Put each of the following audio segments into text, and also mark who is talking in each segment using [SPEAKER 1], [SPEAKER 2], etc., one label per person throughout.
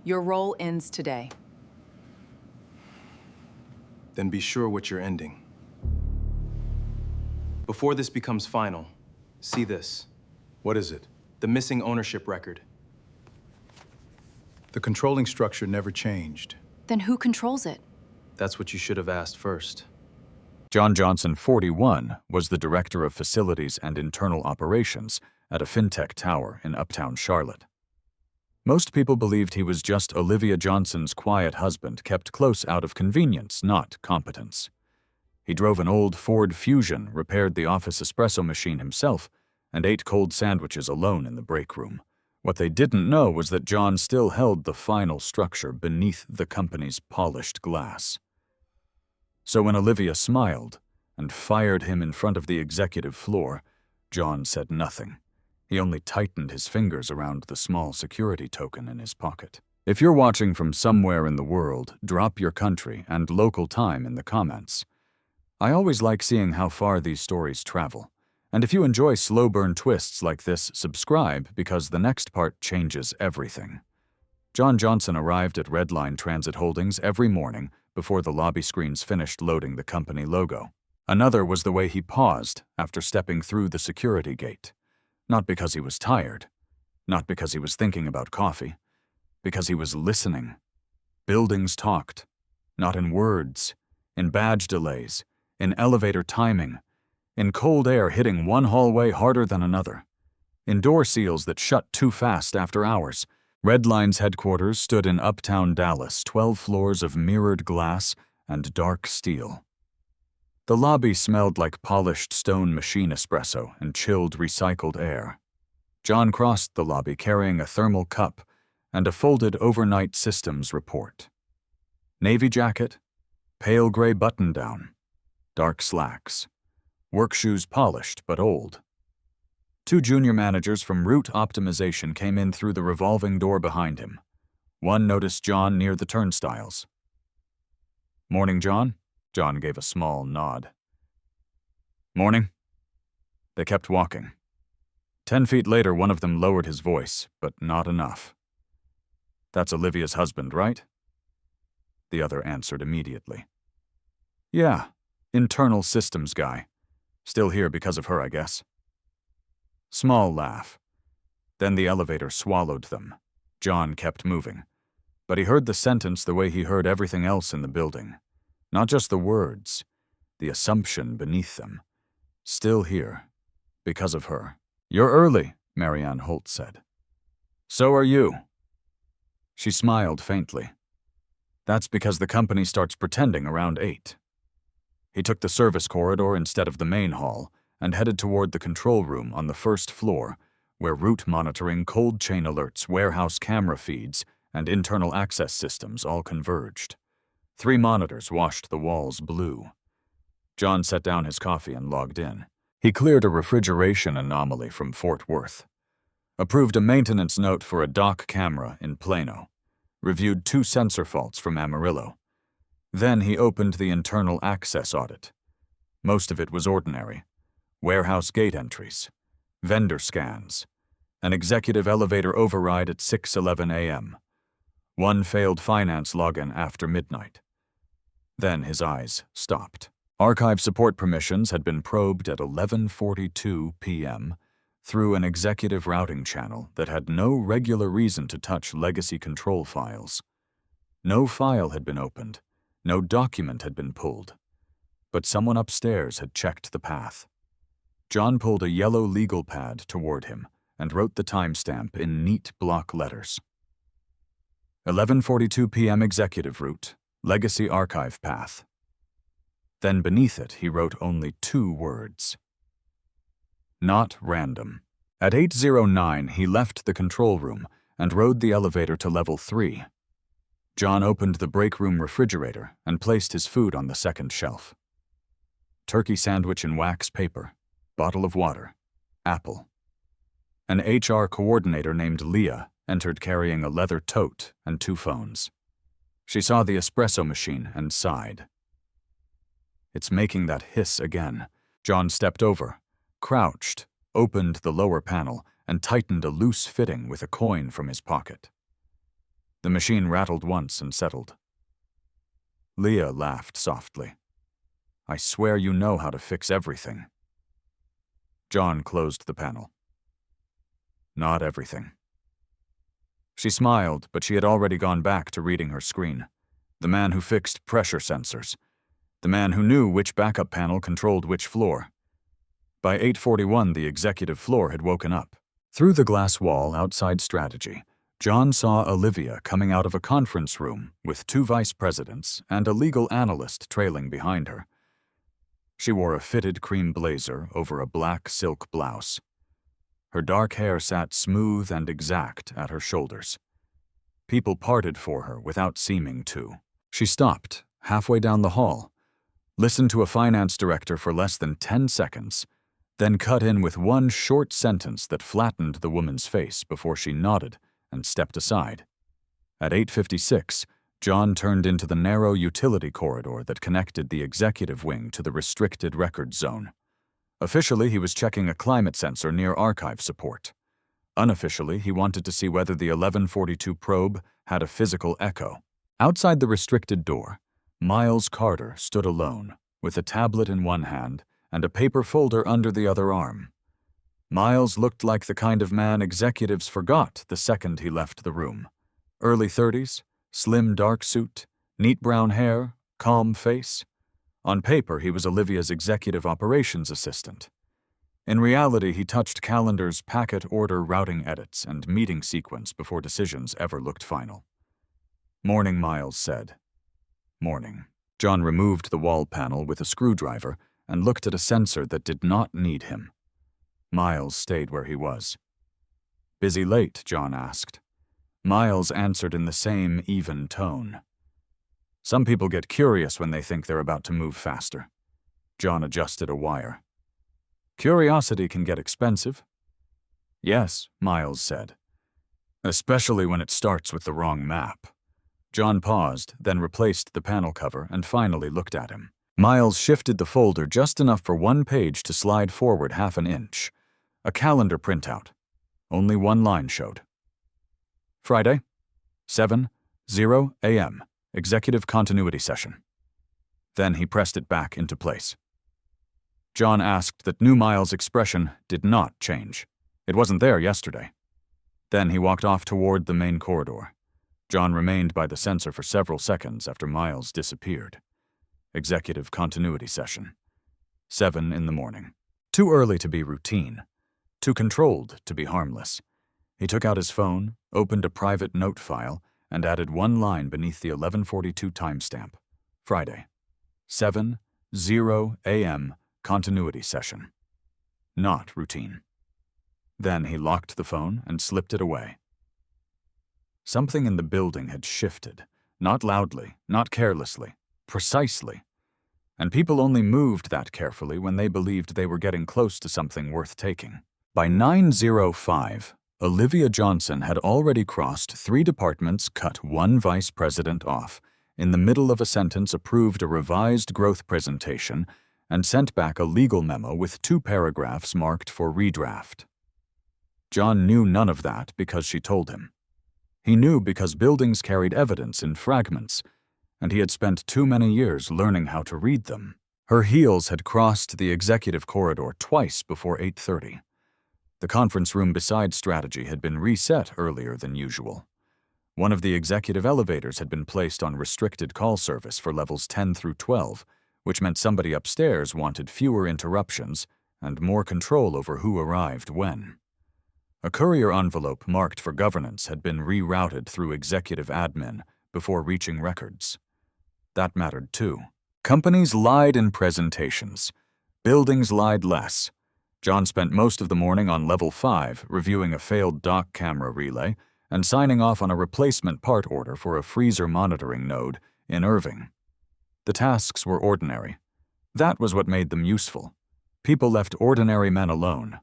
[SPEAKER 1] Your role ends today.
[SPEAKER 2] Then be sure what you're ending. Before this becomes final, see this.
[SPEAKER 3] What is it?
[SPEAKER 2] The missing ownership record.
[SPEAKER 3] The controlling structure never changed.
[SPEAKER 1] Then who controls it?
[SPEAKER 2] That's what you should have asked first.
[SPEAKER 4] John Johnson, 41, was the director of facilities and internal operations at a fintech tower in uptown Charlotte. Most people believed he was just Olivia Johnson's quiet husband kept close out of convenience, not competence. He drove an old Ford Fusion, repaired the office espresso machine himself, and ate cold sandwiches alone in the break room. What they didn't know was that John still held the final structure beneath the company's polished glass. So when Olivia smiled and fired him in front of the executive floor, John said nothing. He only tightened his fingers around the small security token in his pocket. If you're watching from somewhere in the world, drop your country and local time in the comments. I always like seeing how far these stories travel. And if you enjoy slow-burn twists like this, subscribe because the next part changes everything. John Johnson arrived at Red Line Transit Holdings every morning before the lobby screens finished loading the company logo. Another was the way he paused after stepping through the security gate. Not because he was tired, not because he was thinking about coffee, because he was listening. Buildings talked, not in words, in badge delays, in elevator timing, in cold air hitting one hallway harder than another, in door seals that shut too fast after hours. Red Line's headquarters stood in uptown Dallas, 12 floors of mirrored glass and dark steel. The lobby smelled like polished stone machine espresso and chilled recycled air. John crossed the lobby carrying a thermal cup and a folded overnight systems report. Navy jacket, pale gray button-down, dark slacks, work shoes polished but old. Two junior managers from Route Optimization came in through the revolving door behind him. One noticed John near the turnstiles. "Morning, John." John gave a small nod. "Morning." They kept walking. 10 feet later, one of them lowered his voice, but not enough. "That's Olivia's husband, right?" The other answered immediately. "Yeah, internal systems guy. Still here because of her, I guess." Small laugh. Then the elevator swallowed them. John kept moving. But he heard the sentence the way he heard everything else in the building. Not just the words, the assumption beneath them. Still here, because of her. "You're early," Marianne Holt said. "So are you." She smiled faintly. "That's because the company starts pretending around 8. He took the service corridor instead of the main hall and headed toward the control room on the first floor, where route monitoring, cold chain alerts, warehouse camera feeds, and internal access systems all converged. 3 monitors washed the walls blue. John set down his coffee and logged in. He cleared a refrigeration anomaly from Fort Worth, approved a maintenance note for a dock camera in Plano, reviewed 2 sensor faults from Amarillo. Then he opened the internal access audit. Most of it was ordinary. Warehouse gate entries, vendor scans, an executive elevator override at 6:11 a.m., 1 failed finance login after midnight. Then his eyes stopped. Archive support permissions had been probed at 11:42 p.m. through an executive routing channel that had no regular reason to touch legacy control files. No file had been opened, no document had been pulled, but someone upstairs had checked the path. John pulled a yellow legal pad toward him and wrote the timestamp in neat block letters. 11:42 p.m. executive route, legacy archive path. Then beneath it he wrote only 2 words. Not random. At 8:09 he left the control room and rode the elevator to level 3. John opened the break room refrigerator and placed his food on the second shelf. Turkey sandwich in wax paper, bottle of water, apple. An HR coordinator named Leah entered carrying a leather tote and 2 phones. She saw the espresso machine and sighed. It's making that hiss again. John stepped over, crouched, opened the lower panel, and tightened a loose fitting with a coin from his pocket. The machine rattled once and settled. Leah laughed softly. I swear you know how to fix everything. John closed the panel. Not everything. She smiled, but she had already gone back to reading her screen. The man who fixed pressure sensors. The man who knew which backup panel controlled which floor. By 8:41, the executive floor had woken up. Through the glass wall outside Strategy, John saw Olivia coming out of a conference room with 2 vice presidents and a legal analyst trailing behind her. She wore a fitted cream blazer over a black silk blouse. Her dark hair sat smooth and exact at her shoulders. People parted for her without seeming to. She stopped, halfway down the hall, listened to a finance director for less than 10 seconds, then cut in with one short sentence that flattened the woman's face before she nodded and stepped aside. At 8:56, John turned into the narrow utility corridor that connected the executive wing to the restricted records zone. Officially, he was checking a climate sensor near archive support. Unofficially, he wanted to see whether the 1142 probe had a physical echo. Outside the restricted door, Miles Carter stood alone, with a tablet in one hand and a paper folder under the other arm. Miles looked like the kind of man executives forgot the second he left the room. Early 30s, slim dark suit, neat brown hair, calm face. On paper, he was Olivia's executive operations assistant. In reality, he touched calendars, packet order routing edits, and meeting sequence before decisions ever looked final. Morning, Miles said. Morning. John removed the wall panel with a screwdriver and looked at a sensor that did not need him. Miles stayed where he was. Busy late? John asked. Miles answered in the same even tone. Some people get curious when they think they're about to move faster. John adjusted a wire. Curiosity can get expensive. Yes, Miles said. Especially when it starts with the wrong map. John paused, then replaced the panel cover and finally looked at him. Miles shifted the folder just enough for one page to slide forward half an inch. A calendar printout. Only one line showed. Friday, 7:00 a.m., Executive Continuity Session. Then he pressed it back into place. John asked that new Miles' expression did not change. It wasn't there yesterday. Then he walked off toward the main corridor. John remained by the sensor for several seconds after Miles disappeared. Executive Continuity Session. 7 in the morning. Too early to be routine. Too controlled to be harmless. He took out his phone, opened a private note file, and added one line beneath the 1142 timestamp. Friday. 7:00 a.m. Continuity Session. Not routine. Then he locked the phone and slipped it away. Something in the building had shifted, not loudly, not carelessly, precisely. And people only moved that carefully when they believed they were getting close to something worth taking. By 9:05, Olivia Johnson had already crossed 3 departments, cut 1 vice president off, in the middle of a sentence approved a revised growth presentation, and sent back a legal memo with 2 paragraphs marked for redraft. John knew none of that because she told him. He knew because buildings carried evidence in fragments, and he had spent too many years learning how to read them. Her heels had crossed the executive corridor twice before 8:30. The conference room beside Strategy had been reset earlier than usual. One of the executive elevators had been placed on restricted call service for levels 10 through 12, which meant somebody upstairs wanted fewer interruptions and more control over who arrived when. A courier envelope marked for governance had been rerouted through executive admin before reaching records. That mattered too. Companies lied in presentations. Buildings lied less. John spent most of the morning on level 5 reviewing a failed dock camera relay and signing off on a replacement part order for a freezer monitoring node in Irving. The tasks were ordinary. That was what made them useful. People left ordinary men alone.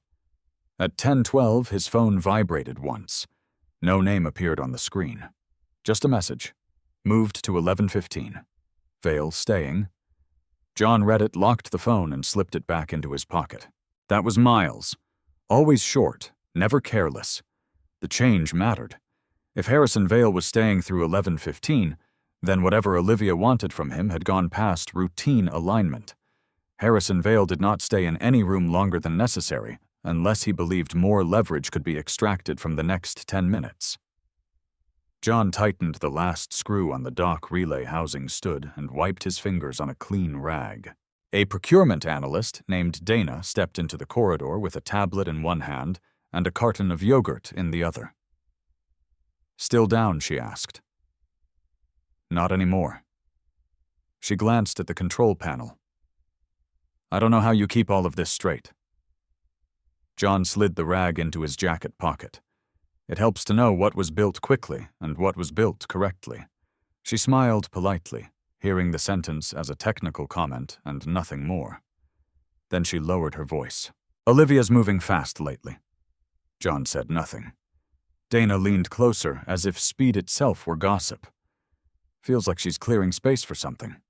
[SPEAKER 4] At 10:12, his phone vibrated once. No name appeared on the screen. Just a message. Moved to 11:15. Vale staying. John read it, locked the phone, and slipped it back into his pocket. That was Miles. Always short, never careless. The change mattered. If Harrison Vale was staying through 11:15, then whatever Olivia wanted from him had gone past routine alignment. Harrison Vale did not stay in any room longer than necessary, unless he believed more leverage could be extracted from the next 10 minutes. John tightened the last screw on the dock relay housing stood and wiped his fingers on a clean rag. A procurement analyst named Dana stepped into the corridor with a tablet in one hand and a carton of yogurt in the other. "Still down?" she asked. "Not anymore." She glanced at the control panel. "I don't know how you keep all of this straight." John slid the rag into his jacket pocket. It helps to know what was built quickly and what was built correctly. She smiled politely, hearing the sentence as a technical comment and nothing more. Then she lowered her voice. "Olivia's moving fast lately." John said nothing. Dana leaned closer as if speed itself were gossip. "Feels like she's clearing space for something."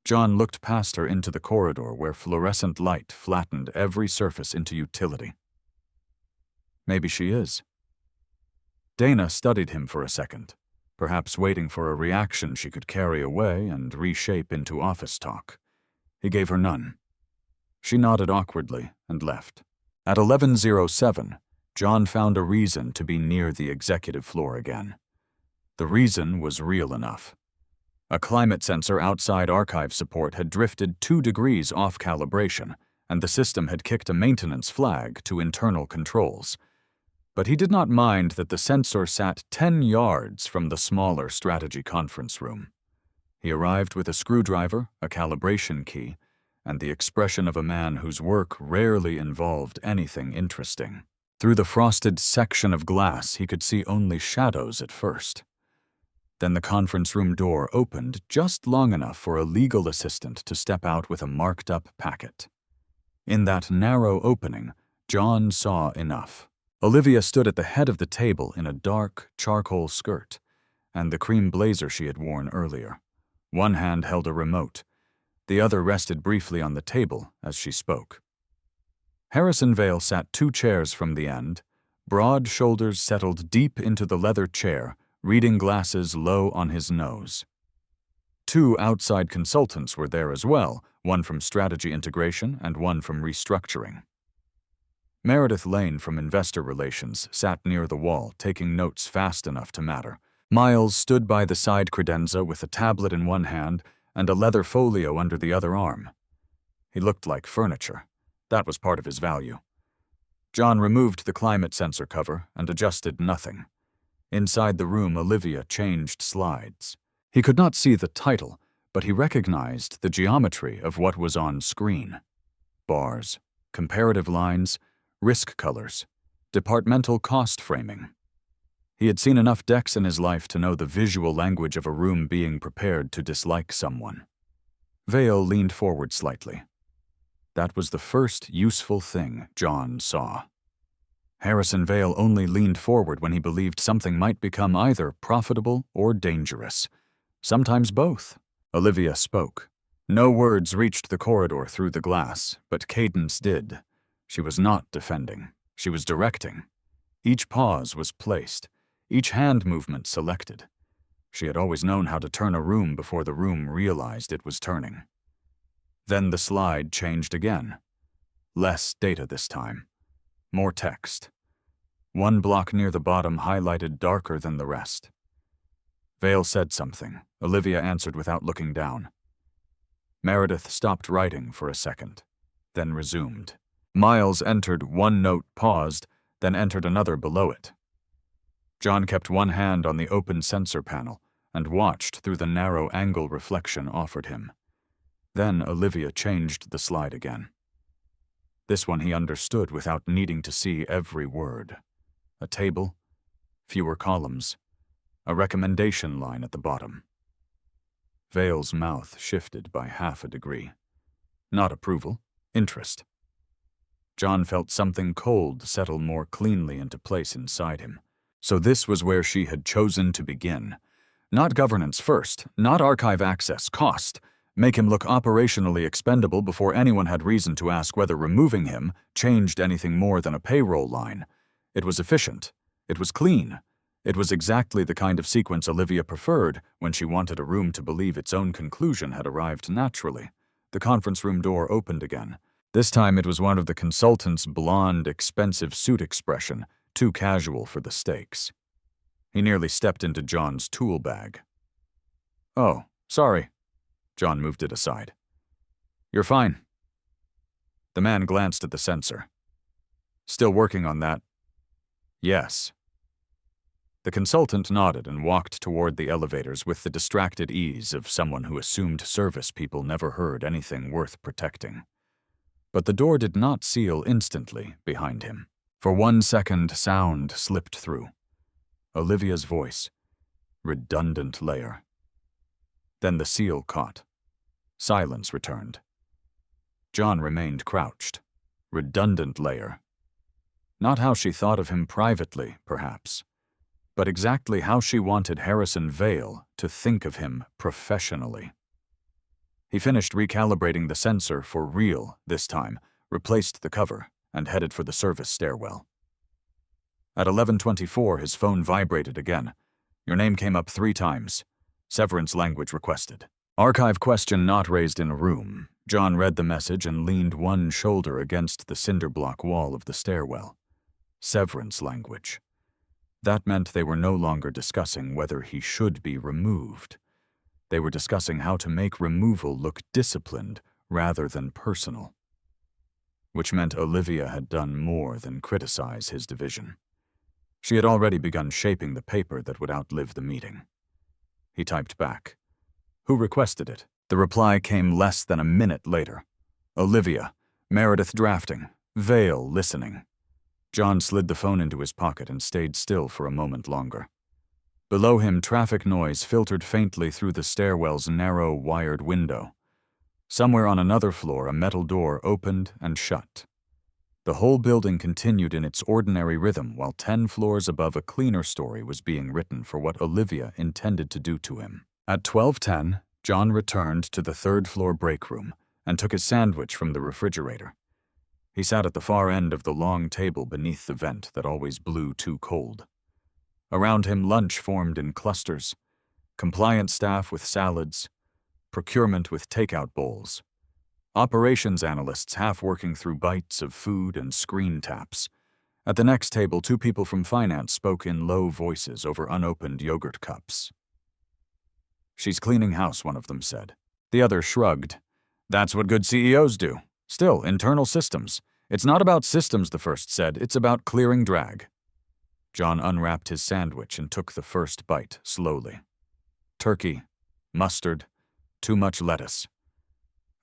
[SPEAKER 4] John looked past her into the corridor where fluorescent light flattened every surface into utility. "Maybe she is." Dana studied him for a second, perhaps waiting for a reaction she could carry away and reshape into office talk. He gave her none. She nodded awkwardly and left. At 11:07, John found a reason to be near the executive floor again. The reason was real enough. A climate sensor outside archive support had drifted 2 degrees off calibration, and the system had kicked a maintenance flag to internal controls. But he did not mind that the sensor sat 10 yards from the smaller strategy conference room. He arrived with a screwdriver, a calibration key, and the expression of a man whose work rarely involved anything interesting. Through the frosted section of glass, he could see only shadows at first. Then the conference room door opened just long enough for a legal assistant to step out with a marked-up packet. In that narrow opening, John saw enough. Olivia stood at the head of the table in a dark, charcoal skirt, and the cream blazer she had worn earlier. One hand held a remote. The other rested briefly on the table as she spoke. Harrison Vale sat 2 chairs from the end, broad shoulders settled deep into the leather chair, reading glasses low on his nose. 2 outside consultants were there as well, one from strategy integration and one from restructuring. Meredith Lane from Investor Relations sat near the wall, taking notes fast enough to matter. Miles stood by the side credenza with a tablet in one hand and a leather folio under the other arm. He looked like furniture. That was part of his value. John removed the climate sensor cover and adjusted nothing. Inside the room, Olivia changed slides. He could not see the title, but he recognized the geometry of what was on screen. Bars, comparative lines, risk colors, departmental cost framing. He had seen enough decks in his life to know the visual language of a room being prepared to dislike someone. Vale leaned forward slightly. That was the first useful thing John saw. Harrison Vale only leaned forward when he believed something might become either profitable or dangerous. Sometimes both. Olivia spoke. No words reached the corridor through the glass, but cadence did. She was not defending. She was directing. Each pause was placed. Each hand movement selected. She had always known how to turn a room before the room realized it was turning. Then the slide changed again. Less data this time. More text. One block near the bottom highlighted darker than the rest. Vale said something. Olivia answered without looking down. Meredith stopped writing for a second, then resumed. Miles entered one note, paused, then entered another below it. John kept one hand on the open sensor panel and watched through the narrow angle reflection offered him. Then Olivia changed the slide again. This one he understood without needing to see every word. A table, fewer columns, a recommendation line at the bottom. Vale's mouth shifted by half a degree. Not approval, interest. John felt something cold settle more cleanly into place inside him. So this was where she had chosen to begin. Not governance first, not archive access, cost. Make him look operationally expendable before anyone had reason to ask whether removing him changed anything more than a payroll line. It was efficient. It was clean. It was exactly the kind of sequence Olivia preferred when she wanted a room to believe its own conclusion had arrived naturally. The conference room door opened again. This time it was one of the consultant's blonde, expensive suit expression, too casual for the stakes. He nearly stepped into John's tool bag. "Oh, sorry." John moved it aside. "You're fine." The man glanced at the sensor. "Still working on that?" "Yes." The consultant nodded and walked toward the elevators with the distracted ease of someone who assumed service people never heard anything worth protecting. But the door did not seal instantly behind him. For 1 second, sound slipped through. Olivia's voice. Redundant layer. Then the seal caught. Silence returned. John remained crouched. Redundant layer. Not how she thought of him privately, perhaps, but exactly how she wanted Harrison Vale to think of him professionally. He finished recalibrating the sensor for real this time, replaced the cover, and headed for the service stairwell. At 11:24, his phone vibrated again. Your name came up 3 times. Severance language requested. Archive question not raised in a room. John read the message and leaned one shoulder against the cinder block wall of the stairwell. Severance language. That meant they were no longer discussing whether he should be removed. They were discussing how to make removal look disciplined rather than personal. Which meant Olivia had done more than criticize his division. She had already begun shaping the paper that would outlive the meeting. He typed back. Who requested it? The reply came less than a minute later. Olivia, Meredith drafting, Vale listening. John slid the phone into his pocket and stayed still for a moment longer. Below him, traffic noise filtered faintly through the stairwell's narrow, wired window. Somewhere on another floor, a metal door opened and shut. The whole building continued in its ordinary rhythm while 10 floors above a cleaner story was being written for what Olivia intended to do to him. At 12:10, John returned to the 3rd-floor break room and took his sandwich from the refrigerator. He sat at the far end of the long table beneath the vent that always blew too cold. Around him, lunch formed in clusters, compliance staff with salads, procurement with takeout bowls, operations analysts half working through bites of food and screen taps. At the next table, 2 people from finance spoke in low voices over unopened yogurt cups. She's cleaning house, one of them said. The other shrugged. That's what good CEOs do. Still, internal systems. It's not about systems, the first said. It's about clearing drag. John unwrapped his sandwich and took the first bite slowly. Turkey, mustard, too much lettuce.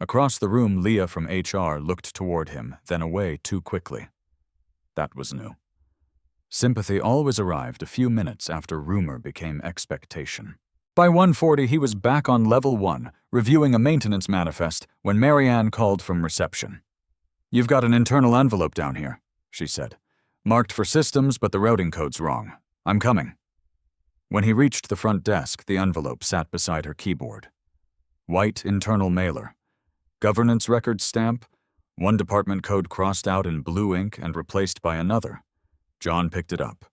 [SPEAKER 4] Across the room, Leah from HR looked toward him, then away too quickly. That was new. Sympathy always arrived a few minutes after rumor became expectation. By 1:40, he was back on level 1, reviewing a maintenance manifest, when Marianne called from reception. You've got an internal envelope down here, she said. Marked for systems, but the routing code's wrong. I'm coming. When he reached the front desk, the envelope sat beside her keyboard. White internal mailer. Governance record stamp, one department code crossed out in blue ink and replaced by another. John picked it up.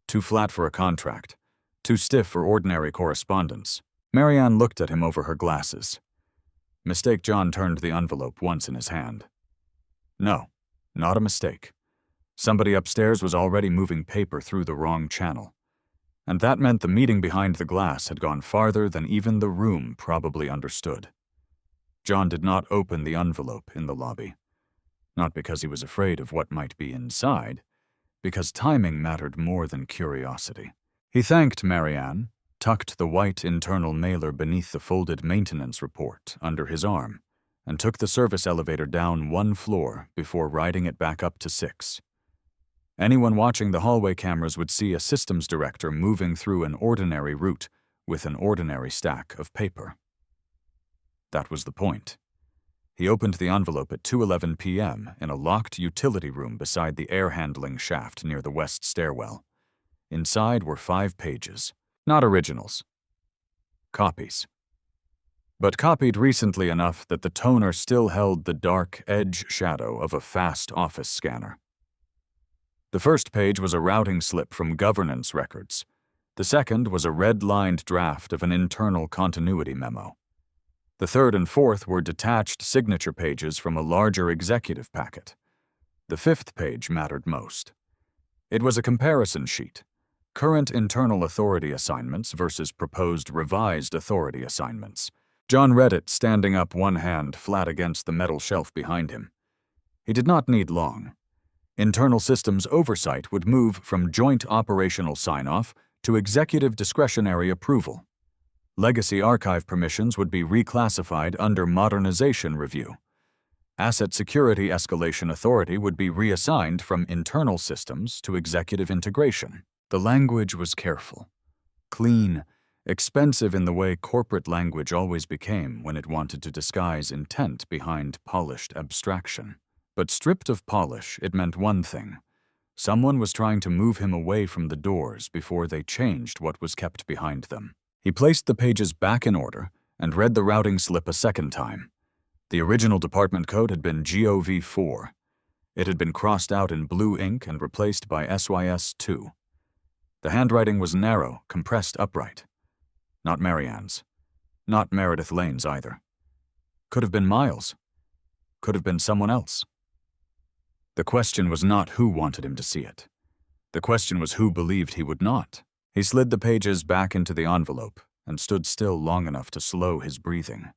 [SPEAKER 4] Too flat for a contract. Too stiff for ordinary correspondence. Marianne looked at him over her glasses. Mistake. John turned the envelope once in his hand. No, not a mistake. Somebody upstairs was already moving paper through the wrong channel. And that meant the meeting behind the glass had gone farther than even the room probably understood. John did not open the envelope in the lobby. Not because he was afraid of what might be inside, because timing mattered more than curiosity. He thanked Marianne, tucked the white internal mailer beneath the folded maintenance report under his arm, and took the service elevator down 1 floor before riding it back up to 6. Anyone watching the hallway cameras would see a systems director moving through an ordinary route with an ordinary stack of paper. That was the point. He opened the envelope at 2:11 p.m. in a locked utility room beside the air handling shaft near the west stairwell. Inside were 5 pages. Not originals. Copies. But copied recently enough that the toner still held the dark edge shadow of a fast office scanner. The first page was a routing slip from governance records, The second was a red-lined draft of an internal continuity memo. The third and fourth were detached signature pages from a larger executive packet. The fifth page mattered most. It was a comparison sheet. Current internal authority assignments versus proposed revised authority assignments. John read it standing up, one hand flat against the metal shelf behind him. He did not need long. Internal systems oversight would move from joint operational sign-off to executive discretionary approval. Legacy archive permissions would be reclassified under modernization review. Asset security escalation authority would be reassigned from internal systems to executive integration. The language was careful, clean, expensive in the way corporate language always became when it wanted to disguise intent behind polished abstraction. But stripped of polish, it meant one thing. Someone was trying to move him away from the doors before they changed what was kept behind them. He placed the pages back in order and read the routing slip a second time. The original department code had been GOV4. It had been crossed out in blue ink and replaced by SYS2. The handwriting was narrow, compressed upright. Not Marianne's. Not Meredith Lane's either. Could have been Miles. Could have been someone else. The question was not who wanted him to see it. The question was who believed he would not. He slid the pages back into the envelope and stood still long enough to slow his breathing.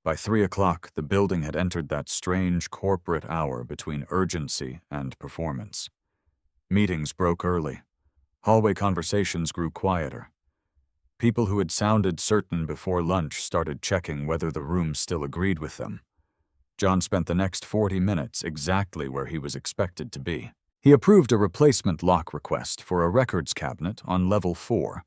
[SPEAKER 4] By 3 o'clock, the building had entered that strange corporate hour between urgency and performance. Meetings broke early. Hallway conversations grew quieter. People who had sounded certain before lunch started checking whether the room still agreed with them. John spent the next 40 minutes exactly where he was expected to be. He approved a replacement lock request for a records cabinet on level 4,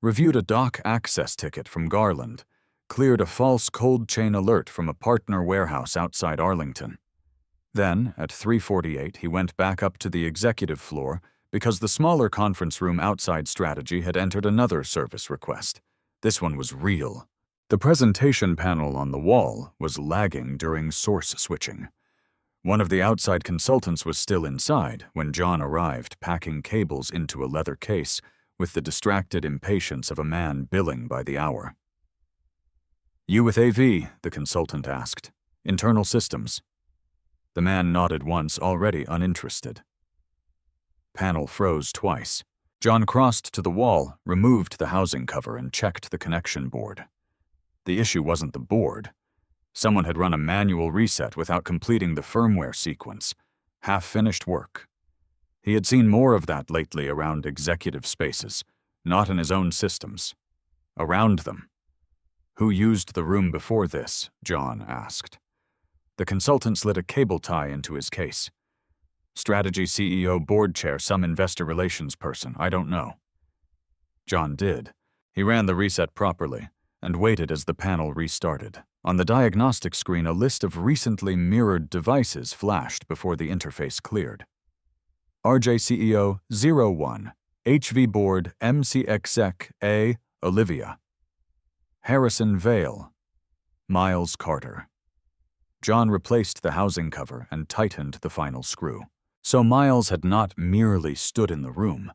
[SPEAKER 4] reviewed a dock access ticket from Garland, cleared a false cold chain alert from a partner warehouse outside Arlington. Then, at 3:48, he went back up to the executive floor because the smaller conference room outside strategy had entered another service request. This one was real. The presentation panel on the wall was lagging during source switching. One of the outside consultants was still inside when John arrived, packing cables into a leather case with the distracted impatience of a man billing by the hour. "You with AV?" the consultant asked. "Internal systems." The man nodded once, already uninterested. Panel froze twice. John crossed to the wall, removed the housing cover, and checked the connection board. The issue wasn't the board. Someone had run a manual reset without completing the firmware sequence. Half-finished work. He had seen more of that lately around executive spaces, not in his own systems. Around them. Who used the room before this? John asked. The consultant slid a cable tie into his case. Strategy CEO, board chair, some investor relations person, I don't know. John did. He ran the reset properly and waited as the panel restarted. On the diagnostic screen, a list of recently mirrored devices flashed before the interface cleared. RJ CEO 01, HV board MCXEC A, Olivia. Harrison Vale, Miles Carter. John replaced the housing cover and tightened the final screw. So Miles had not merely stood in the room.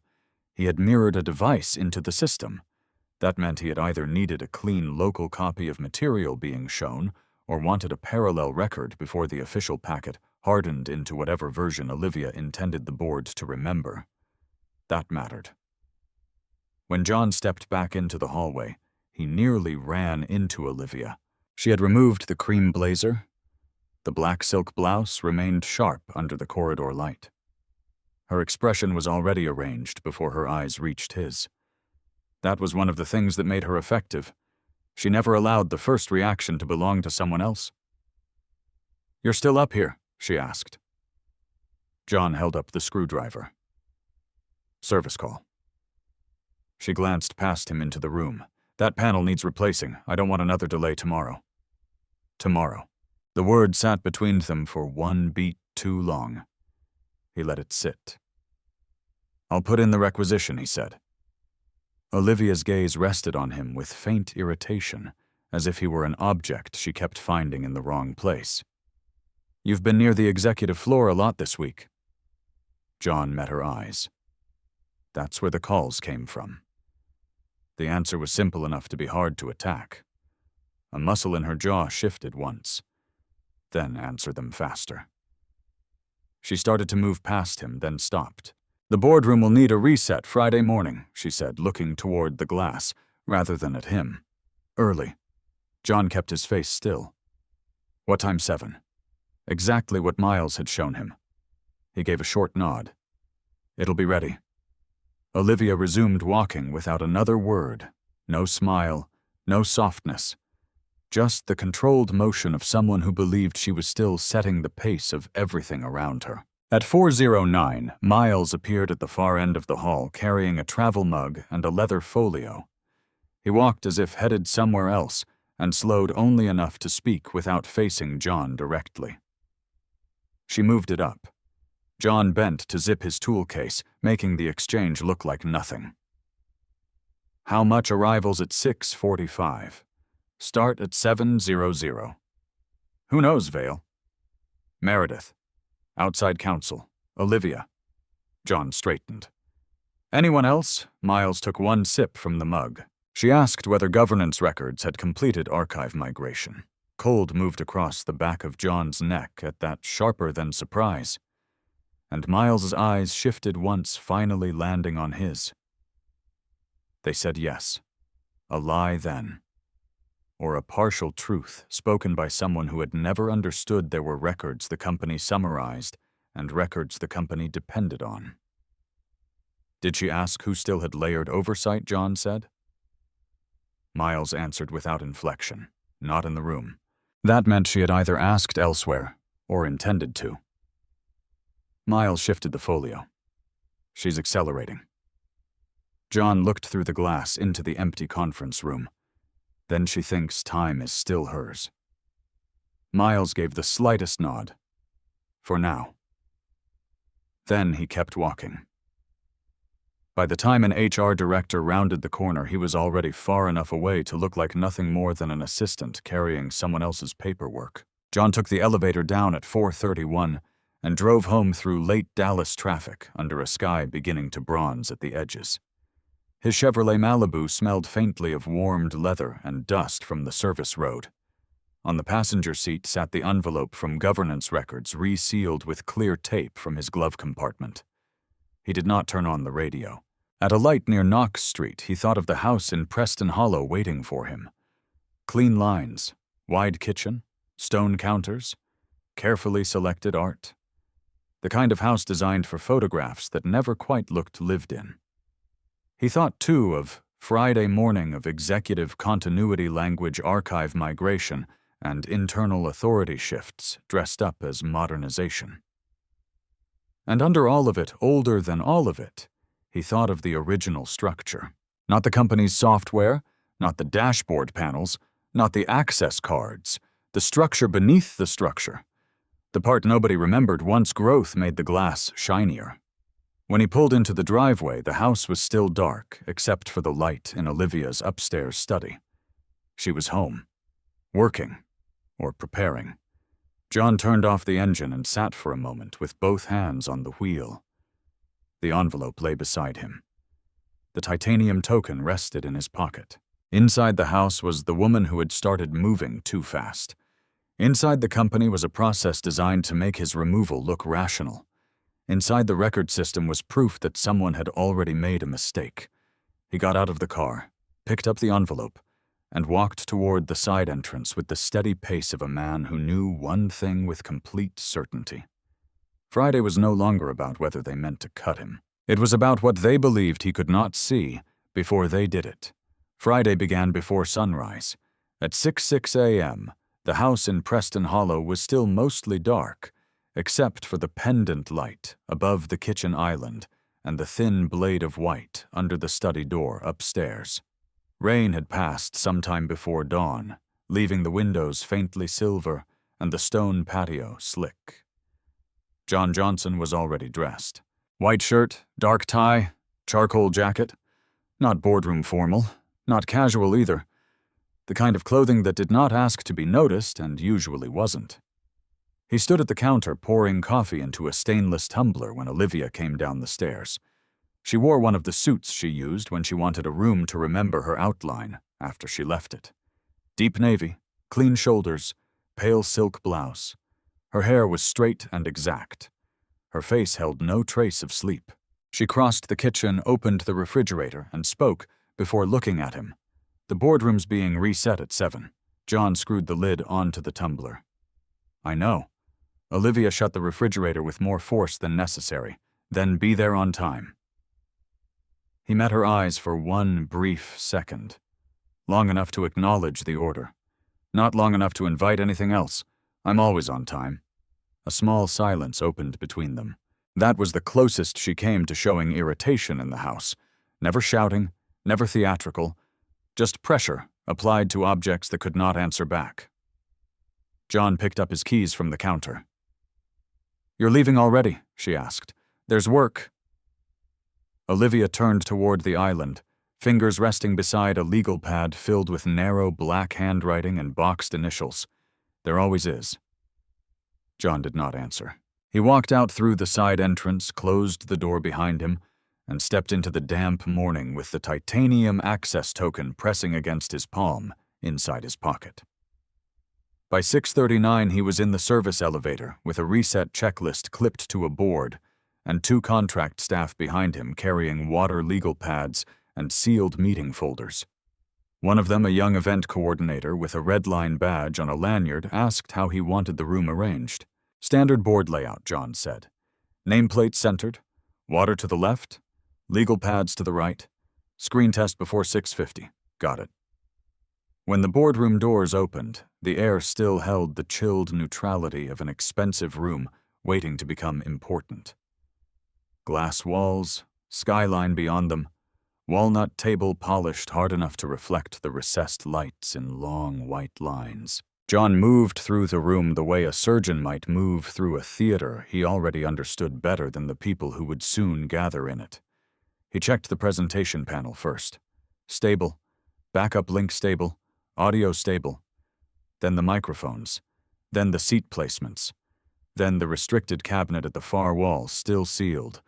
[SPEAKER 4] He had mirrored a device into the system. That meant he had either needed a clean local copy of material being shown or wanted a parallel record before the official packet hardened into whatever version Olivia intended the board to remember. That mattered. When John stepped back into the hallway, he nearly ran into Olivia. She had removed the cream blazer. The black silk blouse remained sharp under the corridor light. Her expression was already arranged before her eyes reached his. That was one of the things that made her effective. She never allowed the first reaction to belong to someone else. "You're still up here?" she asked. John held up the screwdriver. "Service call." She glanced past him into the room. "That panel needs replacing. I don't want another delay tomorrow." Tomorrow. The word sat between them for one beat too long. He let it sit. "I'll put in the requisition," he said. Olivia's gaze rested on him with faint irritation, as if he were an object she kept finding in the wrong place. "You've been near the executive floor a lot this week." John met her eyes. That's where the calls came from. The answer was simple enough to be hard to attack. A muscle in her jaw shifted once, then answered them faster. She started to move past him, then stopped. "The boardroom will need a reset Friday morning," she said, looking toward the glass, rather than at him. "Early." John kept his face still. "What time? 7?" Exactly what Miles had shown him. He gave a short nod. "It'll be ready." Olivia resumed walking without another word. No smile, no softness. Just the controlled motion of someone who believed she was still setting the pace of everything around her. At 4:09, Miles appeared at the far end of the hall carrying a travel mug and a leather folio. He walked as if headed somewhere else and slowed only enough to speak without facing John directly. She moved it up. John bent to zip his tool case, making the exchange look like nothing. "How much arrivals at 6:45? Start at 7:00. Who knows, Vale?" "Meredith. Outside counsel. Olivia." John straightened. "Anyone else?" Miles took one sip from the mug. She asked whether governance records had completed archive migration. Cold moved across the back of John's neck at that sharper than surprise, and Miles's eyes shifted once, finally landing on his. They said yes. A lie then. Or a partial truth spoken by someone who had never understood there were records the company summarized and records the company depended on. Did she ask who still had layered oversight, John said. Miles answered without inflection, not in the room. That meant she had either asked elsewhere or intended to. Miles shifted the folio. She's accelerating. John looked through the glass into the empty conference room. Then she thinks time is still hers. Miles gave the slightest nod. For now. Then he kept walking. By the time an HR director rounded the corner, he was already far enough away to look like nothing more than an assistant carrying someone else's paperwork. John took the elevator down at 4:31 and drove home through late Dallas traffic under a sky beginning to bronze at the edges. His Chevrolet Malibu smelled faintly of warmed leather and dust from the service road. On the passenger seat sat the envelope from governance records resealed with clear tape from his glove compartment. He did not turn on the radio. At a light near Knox Street, he thought of the house in Preston Hollow waiting for him. Clean lines, wide kitchen, stone counters, carefully selected art. The kind of house designed for photographs that never quite looked lived in. He thought, too, of Friday morning of executive continuity language archive migration and internal authority shifts dressed up as modernization. And under all of it, older than all of it, he thought of the original structure. Not the company's software, not the dashboard panels, not the access cards, the structure beneath the structure. The part nobody remembered once growth made the glass shinier. When he pulled into the driveway, the house was still dark, except for the light in Olivia's upstairs study. She was home, working, or preparing. John turned off the engine and sat for a moment with both hands on the wheel. The envelope lay beside him. The titanium token rested in his pocket. Inside the house was the woman who had started moving too fast. Inside the company was a process designed to make his removal look rational. Inside the record system was proof that someone had already made a mistake. He got out of the car, picked up the envelope, and walked toward the side entrance with the steady pace of a man who knew one thing with complete certainty. Friday was no longer about whether they meant to cut him. It was about what they believed he could not see before they did it. Friday began before sunrise. At 6:06 a.m., the house in Preston Hollow was still mostly dark, except for the pendant light above the kitchen island and the thin blade of white under the study door upstairs. Rain had passed sometime before dawn, leaving the windows faintly silver and the stone patio slick. John Johnson was already dressed. White shirt, dark tie, charcoal jacket. Not boardroom formal, not casual either. The kind of clothing that did not ask to be noticed and usually wasn't. He stood at the counter pouring coffee into a stainless tumbler when Olivia came down the stairs. She wore one of the suits she used when she wanted a room to remember her outline after she left it. Deep navy, clean shoulders, pale silk blouse. Her hair was straight and exact. Her face held no trace of sleep. She crossed the kitchen, opened the refrigerator, and spoke before looking at him. The boardroom's being reset at 7. John screwed the lid onto the tumbler. I know. Olivia shut the refrigerator with more force than necessary. Then be there on time. He met her eyes for one brief second. Long enough to acknowledge the order. Not long enough to invite anything else. I'm always on time. A small silence opened between them. That was the closest she came to showing irritation in the house. Never shouting, never theatrical, just pressure applied to objects that could not answer back. John picked up his keys from the counter. You're leaving already, she asked. There's work. Olivia turned toward the island, fingers resting beside a legal pad filled with narrow black handwriting and boxed initials. There always is. John did not answer. He walked out through the side entrance, closed the door behind him, and stepped into the damp morning with the titanium access token pressing against his palm inside his pocket. By 6:39, he was in the service elevator with a reset checklist clipped to a board and 2 contract staff behind him carrying water legal pads and sealed meeting folders. One of them, a young event coordinator with a red line badge on a lanyard, asked how he wanted the room arranged. Standard board layout, John said. Nameplate centered, water to the left, legal pads to the right, screen test before 6:50. Got it. When the boardroom doors opened, the air still held the chilled neutrality of an expensive room waiting to become important. Glass walls, skyline beyond them, walnut table polished hard enough to reflect the recessed lights in long white lines. John moved through the room the way a surgeon might move through a theater he already understood better than the people who would soon gather in it. He checked the presentation panel first. Stable, backup link stable, audio stable, then the microphones, then the seat placements, then the restricted cabinet at the far wall, still sealed.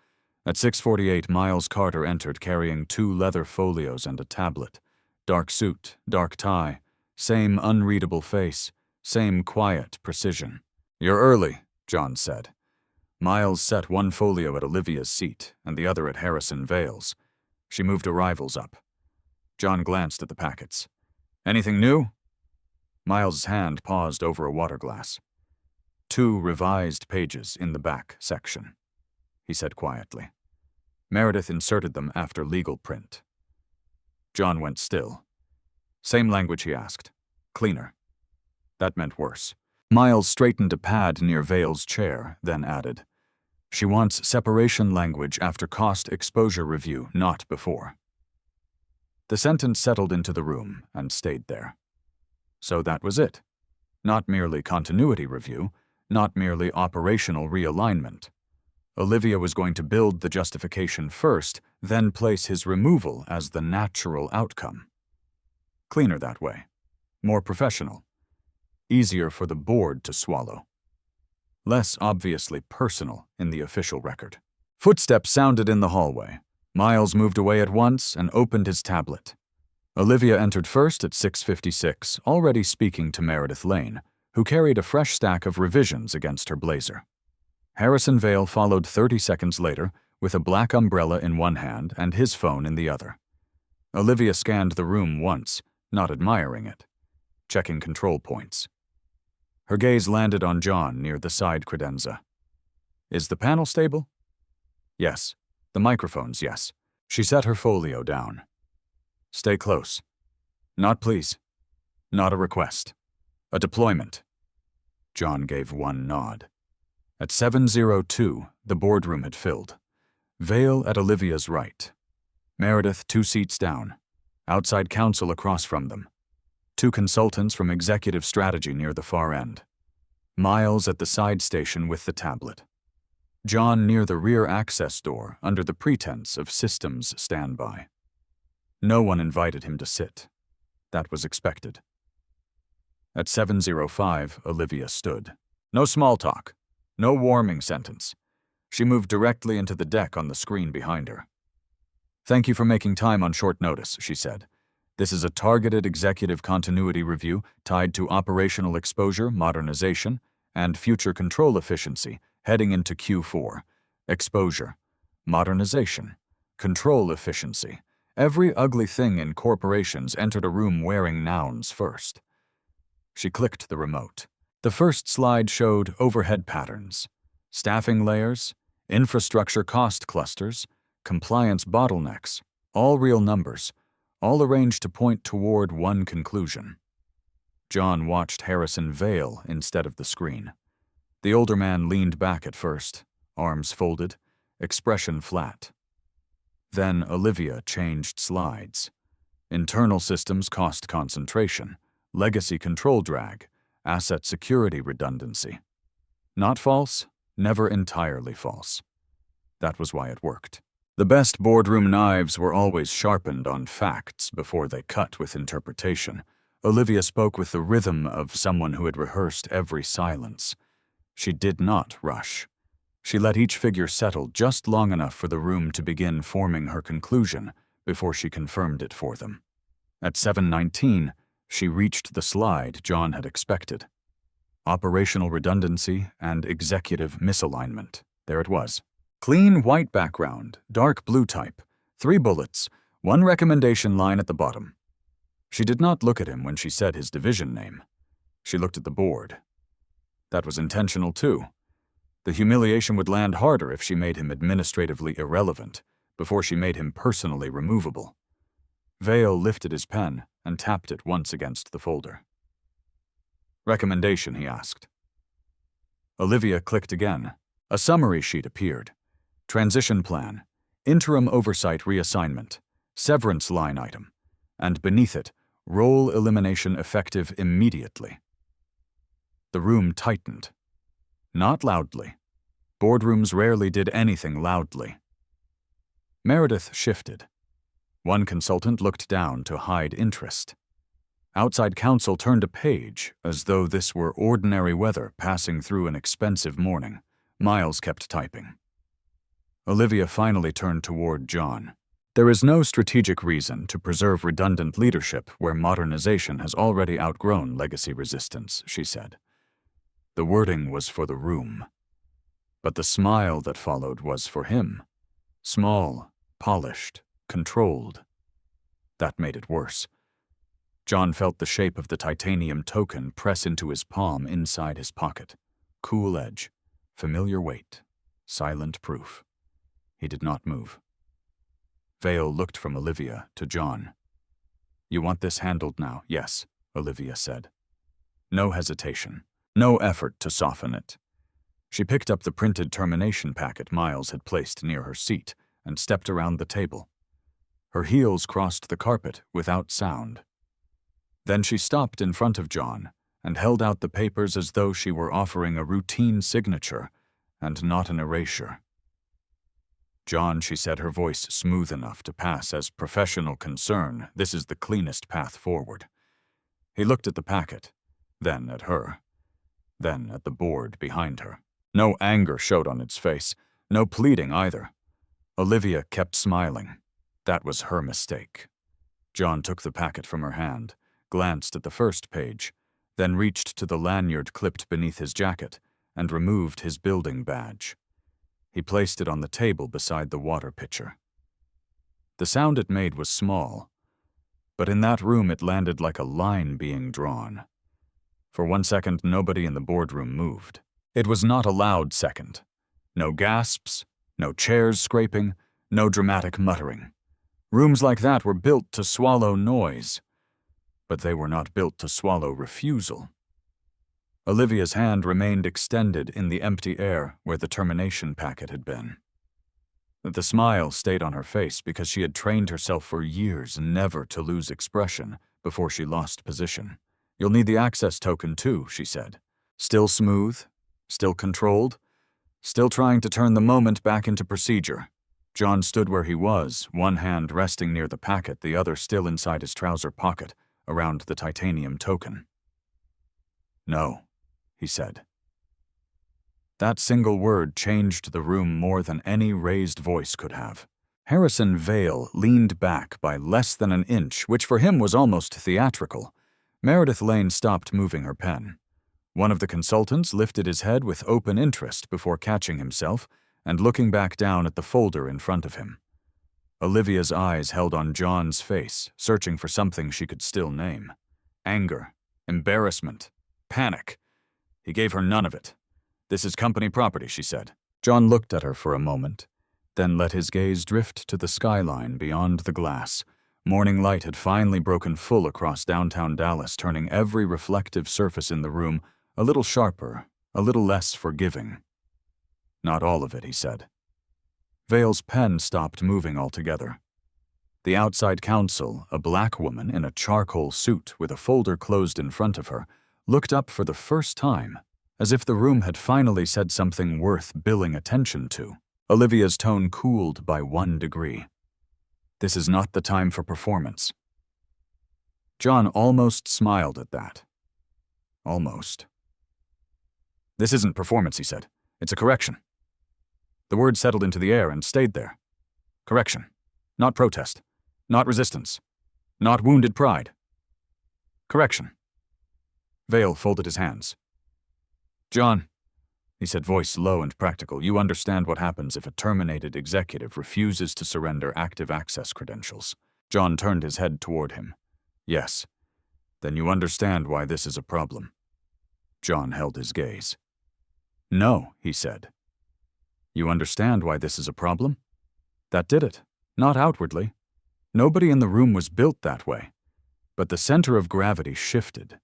[SPEAKER 4] At 6:48, Miles Carter entered carrying 2 leather folios and a tablet. Dark suit, dark tie, same unreadable face, same quiet precision. You're early, John said. Miles set one folio at Olivia's seat and the other at Harrison Vale's. She moved arrivals up. John glanced at the packets. Anything new? Miles's hand paused over a water glass. 2 revised pages in the back section, he said quietly. Meredith inserted them after legal print. John went still. Same language, he asked. Cleaner. That meant worse. Miles straightened a pad near Vale's chair, then added, She wants separation language after cost exposure review, not before. The sentence settled into the room and stayed there. So that was it. Not merely continuity review, not merely operational realignment. Olivia was going to build the justification first, then place his removal as the natural outcome. Cleaner that way. More professional. Easier for the board to swallow. Less obviously personal in the official record. Footsteps sounded in the hallway. Miles moved away at once and opened his tablet. Olivia entered first at 6:56, already speaking to Meredith Lane, who carried a fresh stack of revisions against her blazer. Harrison Vale followed 30 seconds later with a black umbrella in one hand and his phone in the other. Olivia scanned the room once, not admiring it, checking control points. Her gaze landed on John near the side credenza. Is the panel stable? Yes. The microphones, yes. She set her folio down. Stay close. Not please. Not a request. A deployment. John gave one nod. At 7:02, the boardroom had filled. Vale at Olivia's right. Meredith 2 seats down. Outside counsel across from them. 2 consultants from executive strategy near the far end. Miles at the side station with the tablet. John near the rear access door under the pretense of systems standby. No one invited him to sit. That was expected. At 7:05, Olivia stood. No small talk. No warming sentence. She moved directly into the deck on the screen behind her. "Thank you for making time on short notice," she said. "This is a targeted executive continuity review tied to operational exposure, modernization, and future control efficiency heading into Q4. Exposure, modernization, control efficiency. Every ugly thing in corporations entered a room wearing nouns first." She clicked the remote. The first slide showed overhead patterns, staffing layers, infrastructure cost clusters, compliance bottlenecks, all real numbers, all arranged to point toward one conclusion. John watched Harrison Vale instead of the screen. The older man leaned back at first, arms folded, expression flat. Then Olivia changed slides. Internal systems cost concentration, legacy control drag, asset security redundancy. Not false, never entirely false. That was why it worked. The best boardroom knives were always sharpened on facts before they cut with interpretation. Olivia spoke with the rhythm of someone who had rehearsed every silence. She did not rush. She let each figure settle just long enough for the room to begin forming her conclusion before she confirmed it for them. At 7:19, she reached the slide John had expected. Operational redundancy and executive misalignment. There it was. Clean white background, dark blue type, 3 bullets, 1 recommendation line at the bottom. She did not look at him when she said his division name. She looked at the board. That was intentional too. The humiliation would land harder if she made him administratively irrelevant, before she made him personally removable. Vale lifted his pen and tapped it once against the folder. "Recommendation," he asked. Olivia clicked again. A summary sheet appeared. Transition plan, interim oversight reassignment, severance line item, and beneath it, role elimination effective immediately. The room tightened. Not loudly. Boardrooms rarely did anything loudly. Meredith shifted. One consultant looked down to hide interest. Outside counsel turned a page, as though this were ordinary weather passing through an expensive morning. Miles kept typing. Olivia finally turned toward John. "There is no strategic reason to preserve redundant leadership where modernization has already outgrown legacy resistance," she said. The wording was for the room. But the smile that followed was for him. Small, polished, controlled. That made it worse. John felt the shape of the titanium token press into his palm inside his pocket. Cool edge, familiar weight, silent proof. He did not move. Vale looked from Olivia to John. "You want this handled now?" "Yes," Olivia said. No hesitation, no effort to soften it. She picked up the printed termination packet Miles had placed near her seat and stepped around the table. Her heels crossed the carpet without sound. Then she stopped in front of John and held out the papers as though she were offering a routine signature and not an erasure. "John," she said, her voice smooth enough to pass as professional concern, "this is the cleanest path forward." He looked at the packet, then at her, then at the board behind her. No anger showed on its face, no pleading either. Olivia kept smiling. That was her mistake. John took the packet from her hand, glanced at the first page, then reached to the lanyard clipped beneath his jacket and removed his building badge. He placed it on the table beside the water pitcher. The sound it made was small, but in that room it landed like a line being drawn. For 1 second, nobody in the boardroom moved. It was not a loud second. No gasps, no chairs scraping, no dramatic muttering. Rooms like that were built to swallow noise, but they were not built to swallow refusal. Olivia's hand remained extended in the empty air where the termination packet had been. The smile stayed on her face because she had trained herself for years never to lose expression before she lost position. "You'll need the access token too," she said. Still smooth, still controlled, still trying to turn the moment back into procedure. John stood where he was, one hand resting near the packet, the other still inside his trouser pocket, around the titanium token. "No," he said. That single word changed the room more than any raised voice could have. Harrison Vale leaned back by less than an inch, which for him was almost theatrical. Meredith Lane stopped moving her pen. One of the consultants lifted his head with open interest before catching himself and looking back down at the folder in front of him. Olivia's eyes held on John's face, searching for something she could still name. Anger, embarrassment, panic. He gave her none of it. "This is company property," she said. John looked at her for a moment, then let his gaze drift to the skyline beyond the glass. Morning light had finally broken full across downtown Dallas, turning every reflective surface in the room a little sharper, a little less forgiving. "Not all of it," he said. Vale's pen stopped moving altogether. The outside counsel, a black woman in a charcoal suit with a folder closed in front of her, looked up for the first time, as if the room had finally said something worth billing attention to. Olivia's tone cooled by 1 degree. "This is not the time for performance." John almost smiled at that. Almost. "This isn't performance," he said. "It's a correction." The word settled into the air and stayed there. Correction. Not protest. Not resistance. Not wounded pride. Correction. Vale folded his hands. "John," he said, voice low and practical, "you understand what happens if a terminated executive refuses to surrender active access credentials." John turned his head toward him. "Yes. Then you understand why this is a problem." John held his gaze. "No," he said. "You understand why this is a problem? That did it. Not outwardly. Nobody in the room was built that way. But the center of gravity shifted.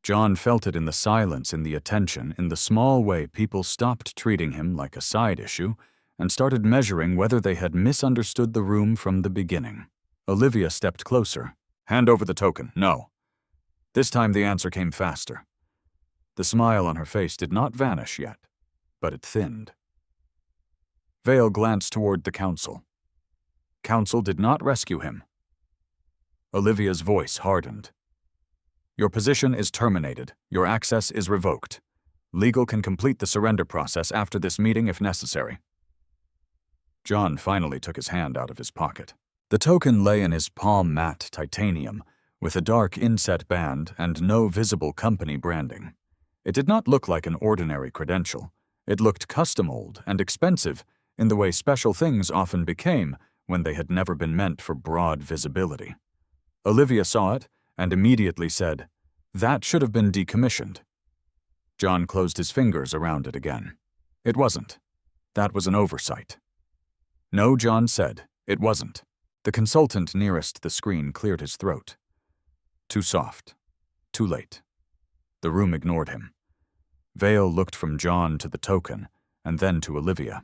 [SPEAKER 4] John felt it in the silence, in the attention, in the small way people stopped treating him like a side issue and started measuring whether they had misunderstood the room from the beginning. Olivia stepped closer. "Hand over the token." "No." This time the answer came faster. The smile on her face did not vanish yet, but it thinned. Vale glanced toward the counsel. Counsel did not rescue him. Olivia's voice hardened. "Your position is terminated. Your access is revoked. Legal can complete the surrender process after this meeting if necessary." John finally took his hand out of his pocket. The token lay in his palm matte titanium, with a dark inset band and no visible company branding. It did not look like an ordinary credential. It looked custom-old and expensive in the way special things often became when they had never been meant for broad visibility. Olivia saw it and immediately said, "That should have been decommissioned." John closed his fingers around it again. "It wasn't. That was an oversight." "No," John said, "it wasn't." The consultant nearest the screen cleared his throat. Too soft. Too late. The room ignored him. Vale looked from John to the token and then to Olivia.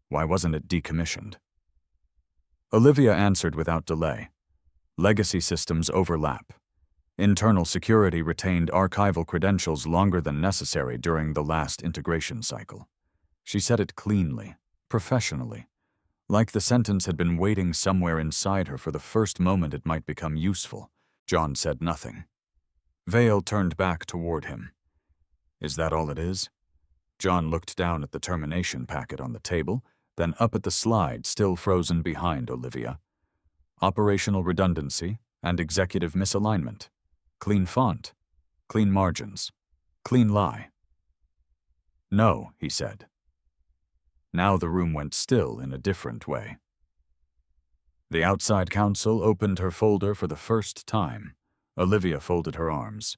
[SPEAKER 4] "Why wasn't it decommissioned?" Olivia answered without delay. "Legacy systems overlap. Internal security retained archival credentials longer than necessary during the last integration cycle." She said it cleanly, professionally, like the sentence had been waiting somewhere inside her for the first moment it might become useful. John said nothing. Vale turned back toward him. "Is that all it is?" John looked down at the termination packet on the table, then up at the slide still frozen behind Olivia. Operational redundancy and executive misalignment. Clean font. Clean margins. Clean lie. "No," he said. Now the room went still in a different way. The outside counsel opened her folder for the first time. Olivia folded her arms.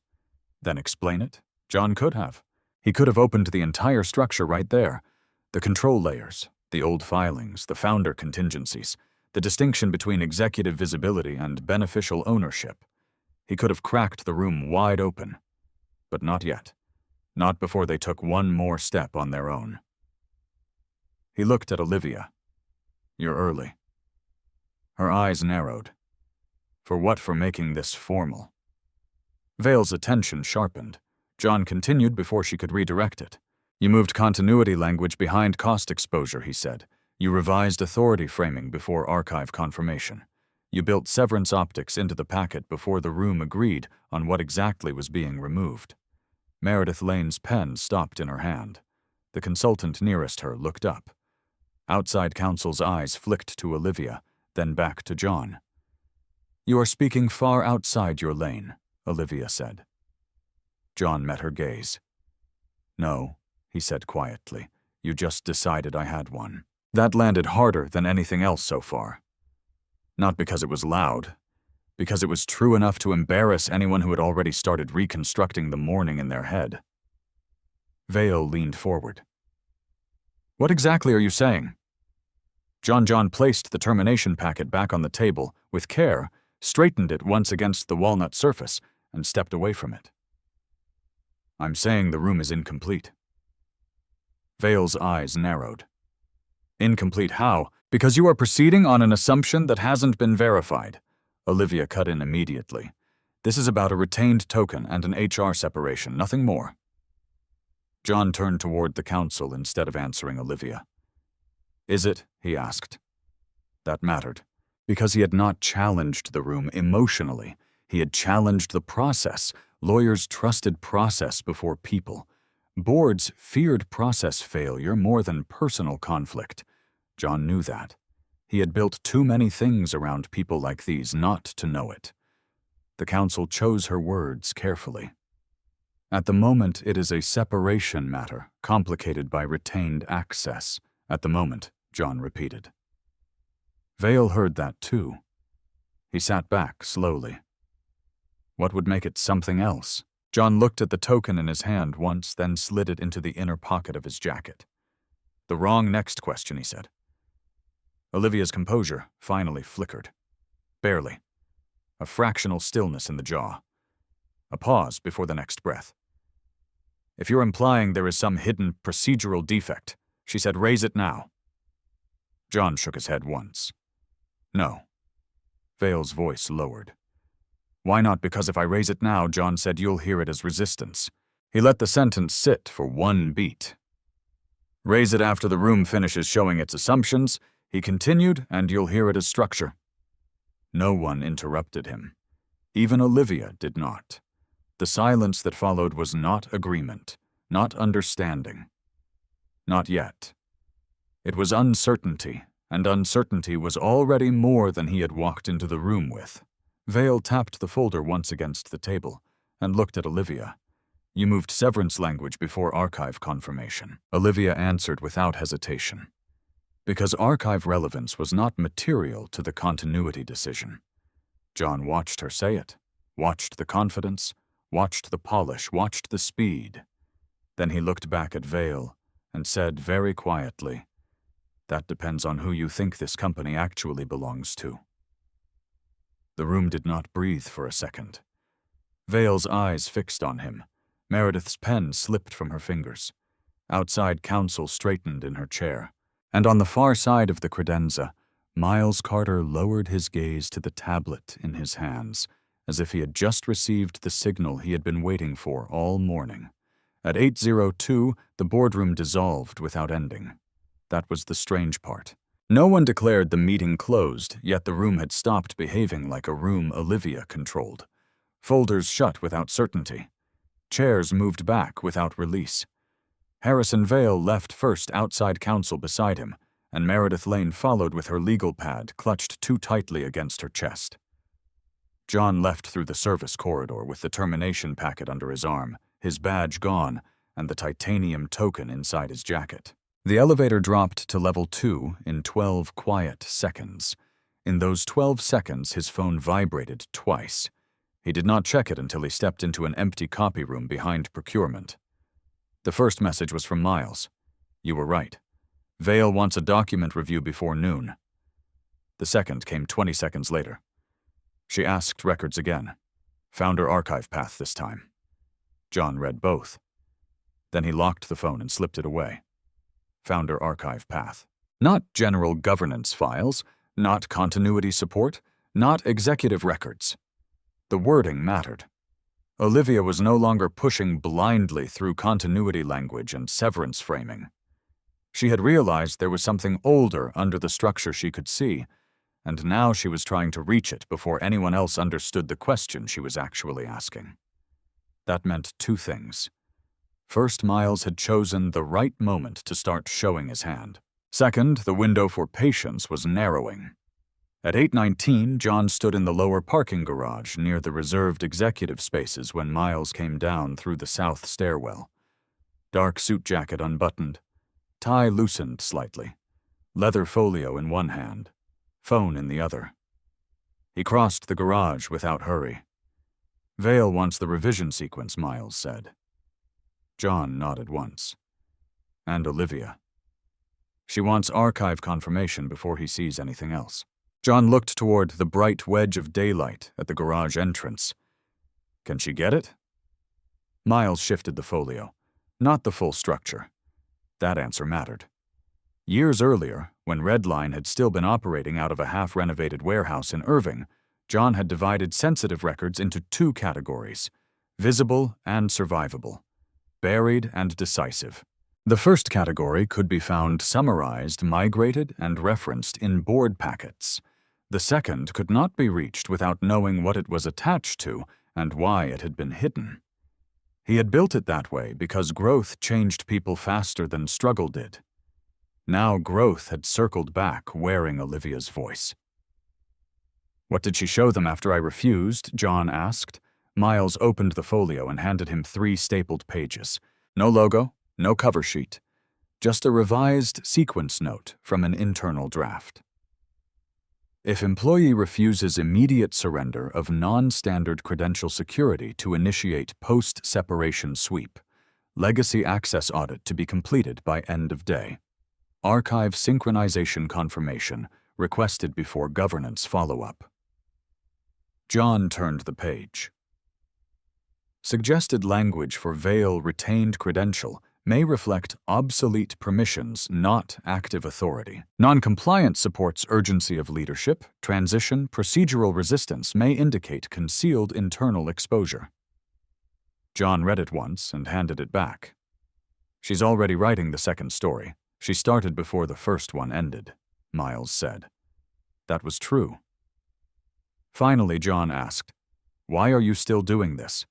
[SPEAKER 4] Then explain it? John could have. He could have opened the entire structure right there. The control layers, the old filings, the founder contingencies, the distinction between executive visibility and beneficial ownership. He could have cracked the room wide open. But not yet. Not before they took one more step on their own. He looked at Olivia. "You're early." Her eyes narrowed. "For what? For making this formal?" Vale's attention sharpened. John continued before she could redirect it. "You moved continuity language behind cost exposure," he said. "You revised authority framing before archive confirmation. You built severance optics into the packet before the room agreed on what exactly was being removed." Meredith Lane's pen stopped in her hand. The consultant nearest her looked up. Outside counsel's eyes flicked to Olivia, then back to John. "You are speaking far outside your lane," Olivia said. John met her gaze. "No," he said quietly. "You just decided I had one." That landed harder than anything else so far. Not because it was loud, because it was true enough to embarrass anyone who had already started reconstructing the morning in their head. Vale leaned forward. "What exactly are you saying?" John placed the termination packet back on the table, with care, straightened it once against the walnut surface, and stepped away from it. "I'm saying the room is incomplete." Vale's eyes narrowed. "Incomplete how? Because you are proceeding on an assumption that hasn't been verified," Olivia cut in immediately. "This is about a retained token and an HR separation, nothing more." John turned toward the council instead of answering Olivia. "Is it?" he asked. That mattered, because he had not challenged the room emotionally. He had challenged the process. Lawyers trusted process before people. Boards feared process failure more than personal conflict. John knew that. He had built too many things around people like these not to know it. The council chose her words carefully. "At the moment, it is a separation matter, complicated by retained access. At the moment," John repeated. Vale heard that too. He sat back slowly. What would make it something else? John looked at the token in his hand once, then slid it into the inner pocket of his jacket. "The wrong next question," he said. Olivia's composure finally flickered. Barely. A fractional stillness in the jaw. A pause before the next breath. "If you're implying there is some hidden procedural defect," she said, "raise it now." John shook his head once. "No." Vale's voice lowered. "Why not? Because if I raise it now," John said, "you'll hear it as resistance." He let the sentence sit for one beat. "Raise it after the room finishes showing its assumptions," he continued, "and you'll hear it as structure." No one interrupted him. Even Olivia did not. The silence that followed was not agreement, not understanding. Not yet. It was uncertainty, and uncertainty was already more than he had walked into the room with. Vale tapped the folder once against the table and looked at Olivia. "You moved severance language before archive confirmation." Olivia answered without hesitation. Because archive relevance was not material to the continuity decision. John watched her say it, watched the confidence, watched the polish, watched the speed. Then he looked back at Vale and said very quietly, "That depends on who you think this company actually belongs to." The room did not breathe for a second. Vale's eyes fixed on him. Meredith's pen slipped from her fingers. Outside counsel straightened in her chair. And on the far side of the credenza, Miles Carter lowered his gaze to the tablet in his hands, as if he had just received the signal he had been waiting for all morning. At 8:02, the boardroom dissolved without ending. That was the strange part. No one declared the meeting closed, yet the room had stopped behaving like a room Olivia controlled. Folders shut without certainty. Chairs moved back without release. Harrison Vale left first, outside counsel beside him, and Meredith Lane followed with her legal pad clutched too tightly against her chest. John left through the service corridor with the termination packet under his arm, his badge gone, and the titanium token inside his jacket. The elevator dropped to level 2 in 12 quiet seconds. In those 12 seconds, his phone vibrated twice. He did not check it until he stepped into an empty copy room behind procurement. The first message was from Miles. "You were right. Vale wants a document review before noon." The second came 20 seconds later. She asked records again. Found her archive path this time. John read both. Then he locked the phone and slipped it away. Found her archive path. Not general governance files, not continuity support, not executive records. The wording mattered. Olivia was no longer pushing blindly through continuity language and severance framing. She had realized there was something older under the structure she could see, and now she was trying to reach it before anyone else understood the question she was actually asking. That meant two things. First, Miles had chosen the right moment to start showing his hand. Second, the window for patience was narrowing. At 8:19, John stood in the lower parking garage near the reserved executive spaces when Miles came down through the south stairwell. Dark suit jacket unbuttoned, tie loosened slightly, leather folio in one hand, phone in the other. He crossed the garage without hurry. "Vale wants the revision sequence," Miles said. John nodded once. "And Olivia. She wants archive confirmation before he sees anything else." John looked toward the bright wedge of daylight at the garage entrance. "Can she get it?" Miles shifted the folio, not the full structure. That answer mattered. Years earlier, when Redline had still been operating out of a half-renovated warehouse in Irving, John had divided sensitive records into two categories: visible and survivable, buried and decisive. The first category could be found summarized, migrated, and referenced in board packets. The second could not be reached without knowing what it was attached to and why it had been hidden. He had built it that way because growth changed people faster than struggle did. Now growth had circled back, wearing Olivia's voice. "What did she show them after I refused?" John asked. Miles opened the folio and handed him 3 stapled pages. No logo, no cover sheet, just a revised sequence note from an internal draft. If employee refuses immediate surrender of non-standard credential security to initiate post-separation sweep, legacy access audit to be completed by end of day. Archive synchronization confirmation requested before governance follow-up. John turned the page. Suggested language for Vale retained credential may reflect obsolete permissions, not active authority. Noncompliance supports urgency of leadership. Transition, procedural resistance may indicate concealed internal exposure. John read it once and handed it back. "She's already writing the second story. She started before the first one ended," Miles said. That was true. Finally, John asked, "Why are you still doing this?"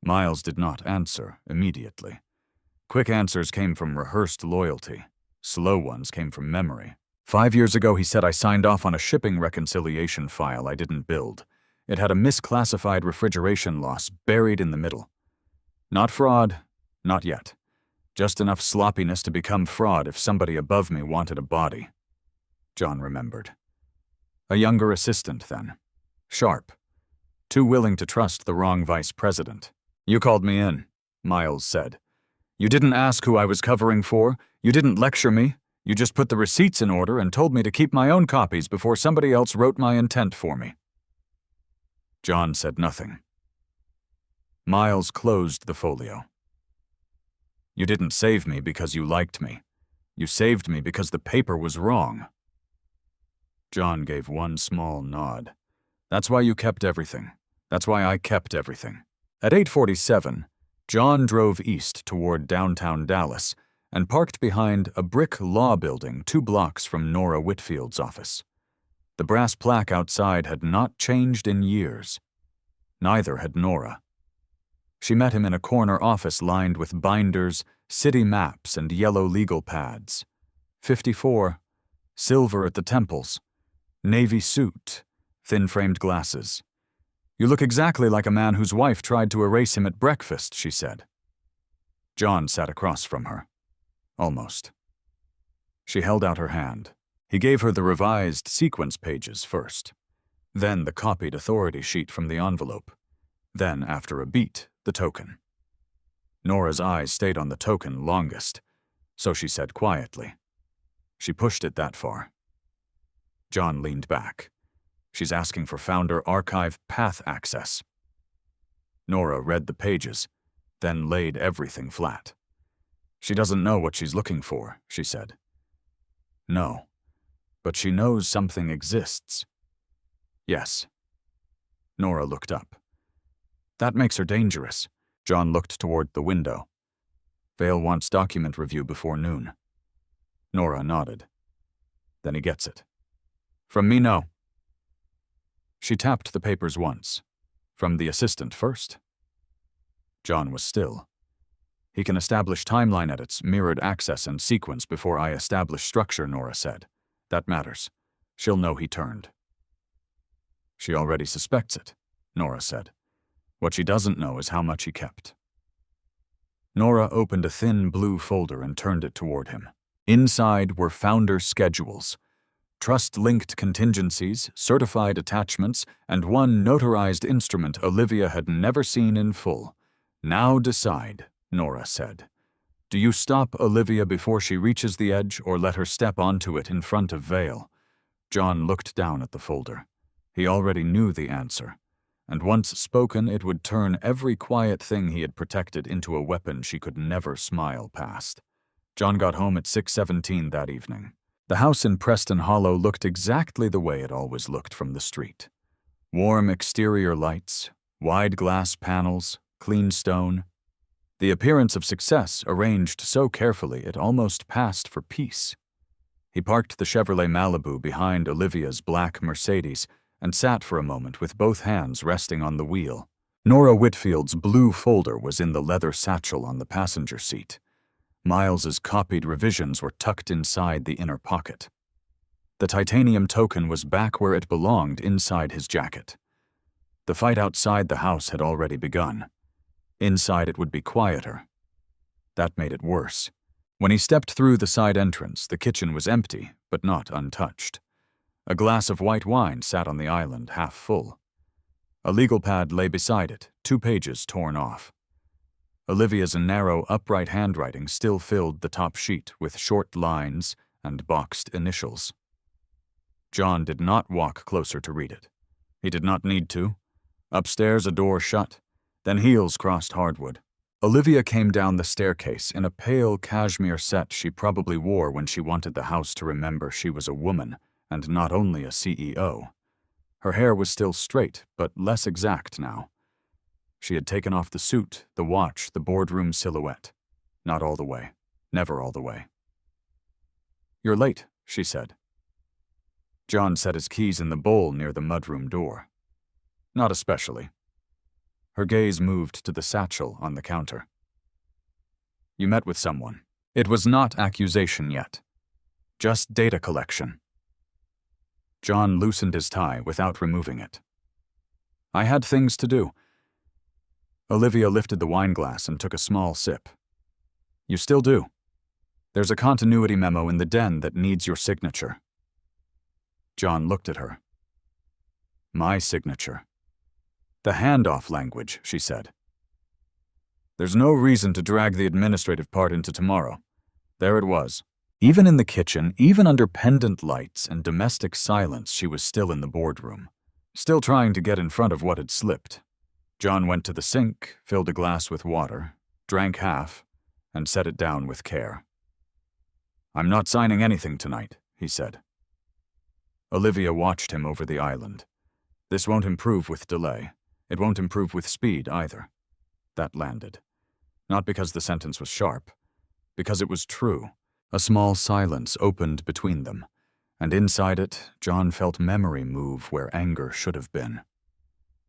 [SPEAKER 4] Miles did not answer immediately. Quick answers came from rehearsed loyalty. Slow ones came from memory. 5 years ago, he said, I signed off on a shipping reconciliation file I didn't build. It had a misclassified refrigeration loss buried in the middle. Not fraud, not yet. Just enough sloppiness to become fraud if somebody above me wanted a body. John remembered. A younger assistant, then. Sharp. Too willing to trust the wrong vice president. "You called me in," Miles said. "You didn't ask who I was covering for. You didn't lecture me. You just put the receipts in order and told me to keep my own copies before somebody else wrote my intent for me." John said nothing. Miles closed the folio. "You didn't save me because you liked me. You saved me because the paper was wrong." John gave one small nod. "That's why you kept everything. That's why I kept everything." At 8:47, John drove east toward downtown Dallas and parked behind a brick law building 2 blocks from Nora Whitfield's office. The brass plaque outside had not changed in years. Neither had Nora. She met him in a corner office lined with binders, city maps, and yellow legal pads. 54, silver at the temples, navy suit, thin-framed glasses. "You look exactly like a man whose wife tried to erase him at breakfast," she said. John sat across from her. Almost. She held out her hand. He gave her the revised sequence pages first. Then the copied authority sheet from the envelope. Then, after a beat, the token. Nora's eyes stayed on the token longest, so she said quietly. She pushed it that far. John leaned back. "She's asking for Founder Archive path access." Nora read the pages, then laid everything flat. "She doesn't know what she's looking for," she said. "No, but she knows something exists." "Yes." Nora looked up. "That makes her dangerous." John looked toward the window. "Vale wants document review before noon." Nora nodded. "Then he gets it." "From me, no." She tapped the papers once. "From the assistant first." John was still. He can establish timeline edits, mirrored access, and sequence before I establish structure, Nora said. That matters. She'll know he turned. She already suspects it, Nora said. What she doesn't know is how much he kept. Nora opened a thin blue folder and turned it toward him. Inside were founder schedules, trust-linked contingencies, certified attachments, and one notarized instrument Olivia had never seen in full. Now decide, Nora said. Do you stop Olivia before she reaches the edge or let her step onto it in front of Vale? John looked down at the folder. He already knew the answer, and once spoken it would turn every quiet thing he had protected into a weapon she could never smile past. John got home at 6:17 that evening. The house in Preston Hollow looked exactly the way it always looked from the street. Warm exterior lights, wide glass panels, clean stone. The appearance of success arranged so carefully it almost passed for peace. He parked the Chevrolet Malibu behind Olivia's black Mercedes and sat for a moment with both hands resting on the wheel. Nora Whitfield's blue folder was in the leather satchel on the passenger seat. Miles's copied revisions were tucked inside the inner pocket. The titanium token was back where it belonged inside his jacket. The fight outside the house had already begun. Inside it would be quieter. That made it worse. When he stepped through the side entrance, the kitchen was empty, but not untouched. A glass of white wine sat on the island, half full. A legal pad lay beside it, 2 pages torn off. Olivia's narrow, upright handwriting still filled the top sheet with short lines and boxed initials. John did not walk closer to read it. He did not need to. Upstairs, a door shut, then heels crossed hardwood. Olivia came down the staircase in a pale cashmere set she probably wore when she wanted the house to remember she was a woman and not only a CEO. Her hair was still straight, but less exact now. She had taken off the suit, the watch, the boardroom silhouette. Not all the way. Never all the way. "You're late," she said. John set his keys in the bowl near the mudroom door. "Not especially." Her gaze moved to the satchel on the counter. "You met with someone." It was not accusation yet. Just data collection. John loosened his tie without removing it. "I had things to do." Olivia lifted the wine glass and took a small sip. "You still do. There's a continuity memo in the den that needs your signature." John looked at her. "My signature." "The handoff language," she said. "There's no reason to drag the administrative part into tomorrow." There it was. Even in the kitchen, even under pendant lights and domestic silence, she was still in the boardroom, still trying to get in front of what had slipped. John went to the sink, filled a glass with water, drank half, and set it down with care. "I'm not signing anything tonight," he said. Olivia watched him over the island. This won't improve with delay. It won't improve with speed either. That landed. Not because the sentence was sharp, because it was true. A small silence opened between them, and inside it, John felt memory move where anger should have been.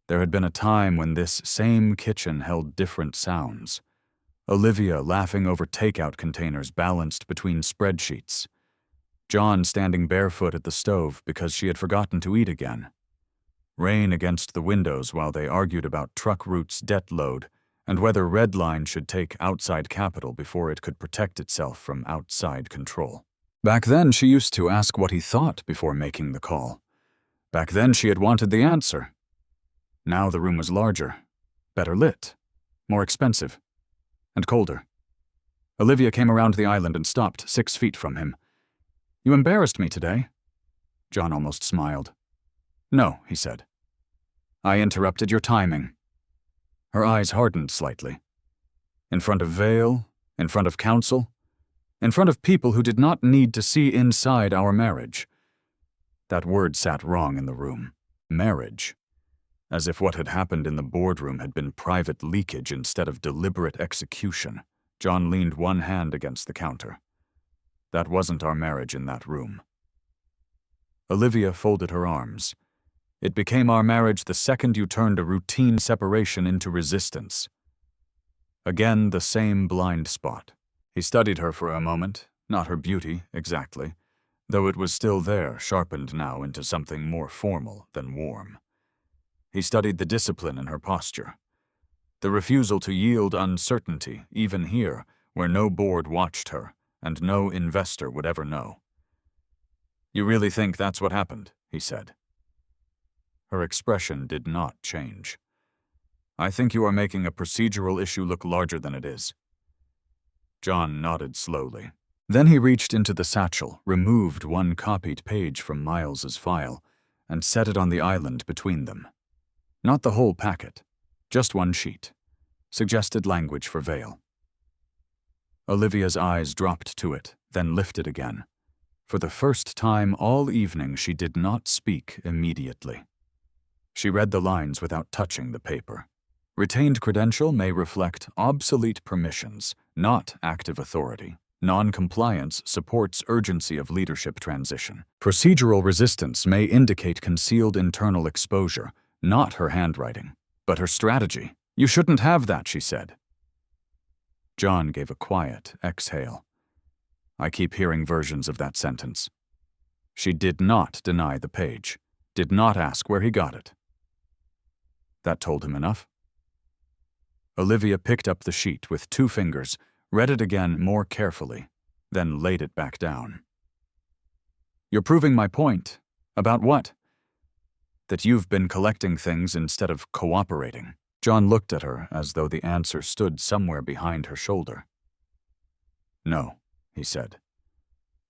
[SPEAKER 4] There had been a time when this same kitchen held different sounds. Olivia laughing over takeout containers balanced between spreadsheets. John standing barefoot at the stove because she had forgotten to eat again. Rain against the windows while they argued about truck routes' debt load and whether Redline should take outside capital before it could protect itself from outside control. Back then, she used to ask what he thought before making the call. Back then, she had wanted the answer. Now the room was larger, better lit, more expensive, and colder. Olivia came around the island and stopped 6 feet from him. "You embarrassed me today." John almost smiled. "No," he said. "I interrupted your timing." Her eyes hardened slightly. In front of Vale, in front of counsel, in front of people who did not need to see inside our marriage. That word sat wrong in the room. Marriage. As if what had happened in the boardroom had been private leakage instead of deliberate execution. John leaned one hand against the counter. That wasn't our marriage in that room. Olivia folded her arms. It became our marriage the second you turned a routine separation into resistance. Again, the same blind spot. He studied her for a moment, not her beauty exactly, though it was still there, sharpened now into something more formal than warm. He studied the discipline in her posture, the refusal to yield uncertainty, even here, where no board watched her and no investor would ever know. "You really think that's what happened?" he said. Her expression did not change. "I think you are making a procedural issue look larger than it is." John nodded slowly. Then he reached into the satchel, removed one copied page from Miles's file, and set it on the island between them. Not the whole packet, just one sheet. Suggested language for Vale. Olivia's eyes dropped to it, then lifted again. For the first time all evening, she did not speak immediately. She read the lines without touching the paper. Retained credential may reflect obsolete permissions, not active authority. Non-compliance supports urgency of leadership transition. Procedural resistance may indicate concealed internal exposure, not her handwriting, but her strategy. "You shouldn't have that," she said. John gave a quiet exhale. I keep hearing versions of that sentence. She did not deny the page, did not ask where he got it. That told him enough. Olivia picked up the sheet with 2 fingers, read it again more carefully, then laid it back down. "You're proving my point. About what?" "That you've been collecting things instead of cooperating." John looked at her as though the answer stood somewhere behind her shoulder. "No," he said.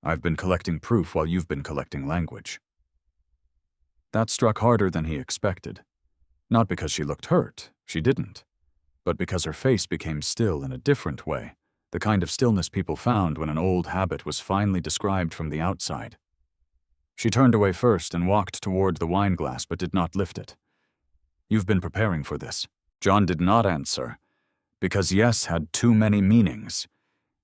[SPEAKER 4] "I've been collecting proof while you've been collecting language." That struck harder than he expected. Not because she looked hurt, she didn't, but because her face became still in a different way, the kind of stillness people found when an old habit was finally described from the outside. She turned away first and walked toward the wine glass but did not lift it. "You've been preparing for this." John did not answer, because yes had too many meanings.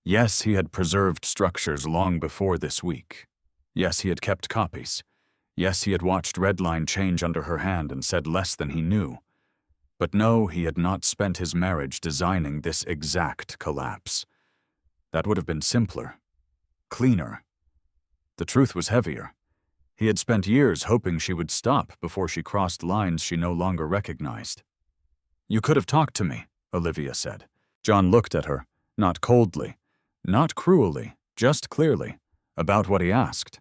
[SPEAKER 4] Yes, he had preserved structures long before this week. Yes, he had kept copies. Yes, he had watched Redline change under her hand and said less than he knew. But no, he had not spent his marriage designing this exact collapse. That would have been simpler, cleaner. The truth was heavier. He had spent years hoping she would stop before she crossed lines she no longer recognized. "You could have talked to me," Olivia said. John looked at her, not coldly, not cruelly, just clearly, about what he asked.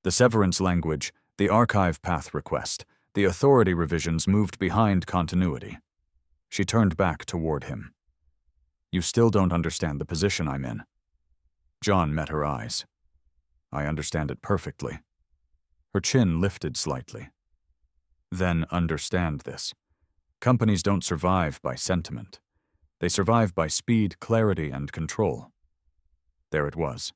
[SPEAKER 4] The severance language, the archive path request, the authority revisions moved behind continuity. She turned back toward him. "You still don't understand the position I'm in." John met her eyes. "I understand it perfectly." Her chin lifted slightly. "Then understand this. Companies don't survive by sentiment. They survive by speed, clarity, and control." There it was.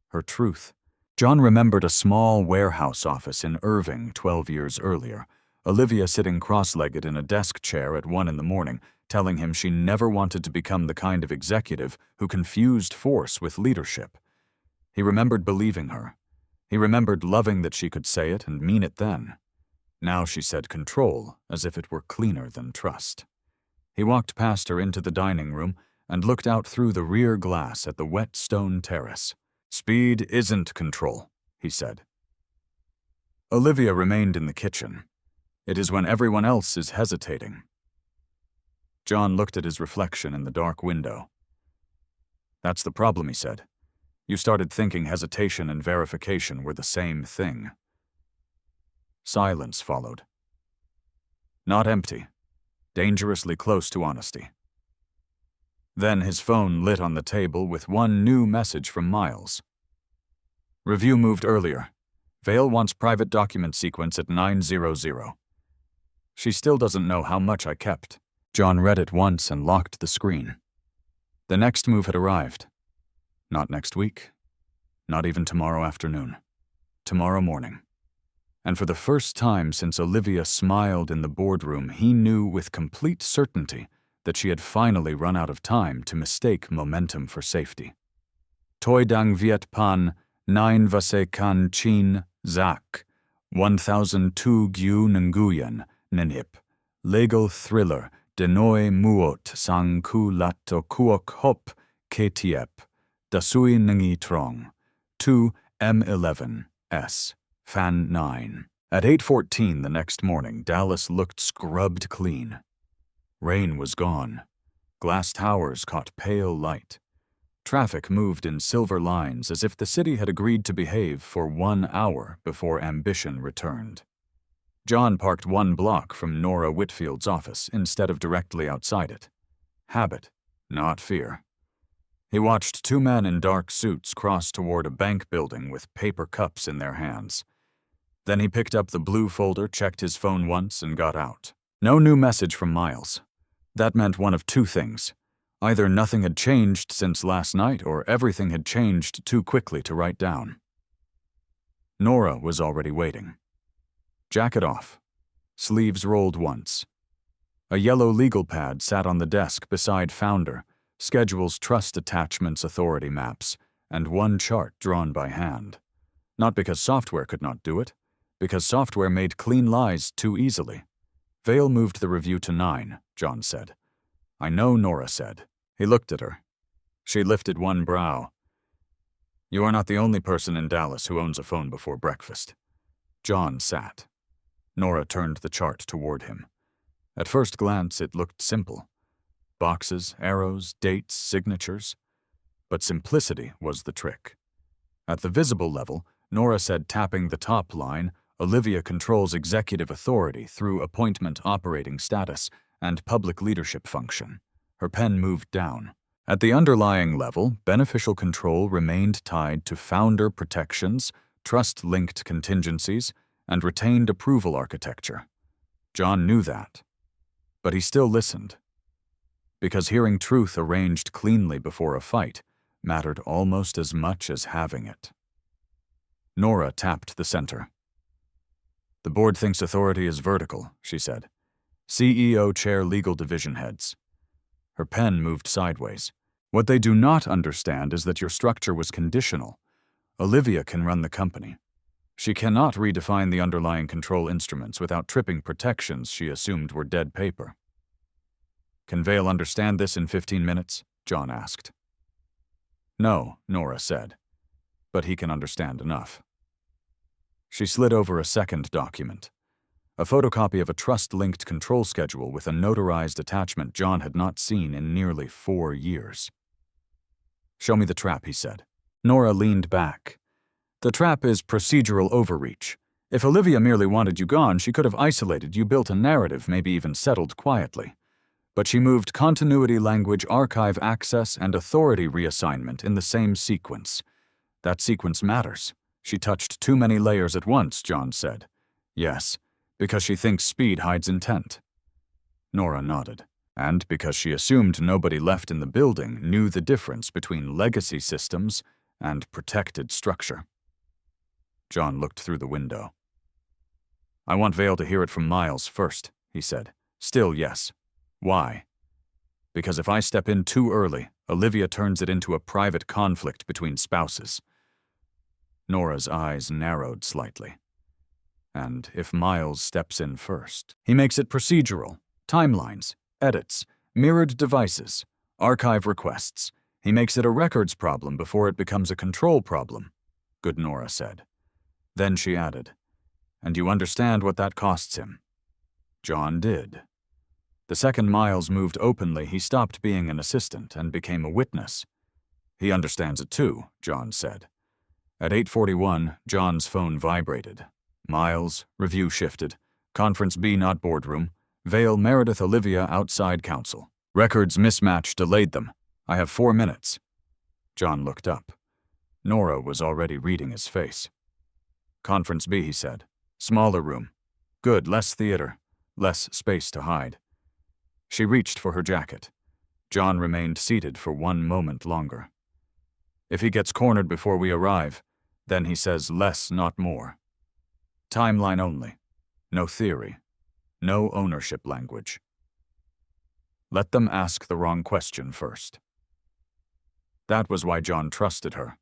[SPEAKER 4] Her truth. John remembered a small warehouse office in Irving 12 years earlier, Olivia sitting cross-legged in a desk chair at 1 a.m, telling him she never wanted to become the kind of executive who confused force with leadership. He remembered believing her. He remembered loving that she could say it and mean it then. Now she said control, as if it were cleaner than trust. He walked past her into the dining room and looked out through the rear glass at the wet stone terrace. "Speed isn't control," he said. Olivia remained in the kitchen. "It is when everyone else is hesitating." John looked at his reflection in the dark window. "That's the problem," he said. "You started thinking hesitation and verification were the same thing." Silence followed. Not empty, dangerously close to honesty. Then his phone lit on the table with one new message from Miles. "Review moved earlier. Vale wants private document sequence at 9:00. She still doesn't know how much I kept." John read it once and locked the screen. The next move had arrived. Not next week. Not even tomorrow afternoon. Tomorrow morning. And for the first time since Olivia smiled in the boardroom, he knew with complete certainty that she had finally run out of time to mistake momentum for safety. Toi dang viet pan, 9 vase kan chin, zak, 1002 gyu nguyen, nenhip, legal thriller, denoi muot sang ku lato kuok hop ketiep, dasui nangi trong, 2 M11 S, Fan 9. At 8:14 the next morning, Dallas looked scrubbed clean. Rain was gone. Glass towers caught pale light. Traffic moved in silver lines as if the city had agreed to behave for 1 hour before ambition returned. John parked 1 block from Nora Whitfield's office instead of directly outside it. Habit, not fear. He watched 2 men in dark suits cross toward a bank building with paper cups in their hands. Then he picked up the blue folder, checked his phone once, and got out. No new message from Miles. That meant one of 2 things. Either nothing had changed since last night, or everything had changed too quickly to write down. Nora was already waiting. Jacket off. Sleeves rolled once. A yellow legal pad sat on the desk beside Founder, schedules, trust attachments, authority maps, and 1 chart drawn by hand. Not because software could not do it, because software made clean lies too easily. Vale moved the review to 9, John said. I know, Nora said. He looked at her. She lifted 1 brow. You are not the only person in Dallas who owns a phone before breakfast. John sat. Nora turned the chart toward him. At first glance, it looked simple. Boxes, arrows, dates, signatures. But simplicity was the trick. At the visible level, Nora said, tapping the top line, Olivia controls executive authority through appointment operating status and public leadership function. Her pen moved down. At the underlying level, beneficial control remained tied to founder protections, trust-linked contingencies, and retained approval architecture. John knew that. But he still listened. Because hearing truth arranged cleanly before a fight mattered almost as much as having it. Nora tapped the center. The board thinks authority is vertical, she said. CEO chair legal division heads. Her pen moved sideways. What they do not understand is that your structure was conditional. Olivia can run the company. She cannot redefine the underlying control instruments without tripping protections she assumed were dead paper. Can Vale understand this in 15 minutes? John asked. No, Nora said. But he can understand enough. She slid over a second document. A photocopy of a trust-linked control schedule with a notarized attachment John had not seen in nearly 4 years. Show me the trap, he said. Nora leaned back. The trap is procedural overreach. If Olivia merely wanted you gone, she could have isolated you, built a narrative, maybe even settled quietly. But she moved continuity language, archive access, and authority reassignment in the same sequence. That sequence matters. She touched too many layers at once, John said. Yes, because she thinks speed hides intent. Nora nodded. And because she assumed nobody left in the building knew the difference between legacy systems and protected structure. John looked through the window. I want Vale to hear it from Miles first, he said. Still, yes. Why? Because if I step in too early, Olivia turns it into a private conflict between spouses. Nora's eyes narrowed slightly. And if Miles steps in first, he makes it procedural, timelines, edits, mirrored devices, archive requests. He makes it a records problem before it becomes a control problem, good Nora said. Then she added, and you understand what that costs him. John did. The second Miles moved openly, he stopped being an assistant and became a witness. He understands it too, John said. At 8:41, John's phone vibrated. Miles, review shifted. Conference B, not boardroom. Vale, Meredith, Olivia, outside counsel. Records mismatch delayed them. I have 4 minutes. John looked up. Nora was already reading his face. Conference B, he said. Smaller room. Good, less theater. Less space to hide. She reached for her jacket. John remained seated for 1 moment longer. If he gets cornered before we arrive, then he says less, not more. Timeline only. No theory. No ownership language. Let them ask the wrong question first. That was why John trusted her.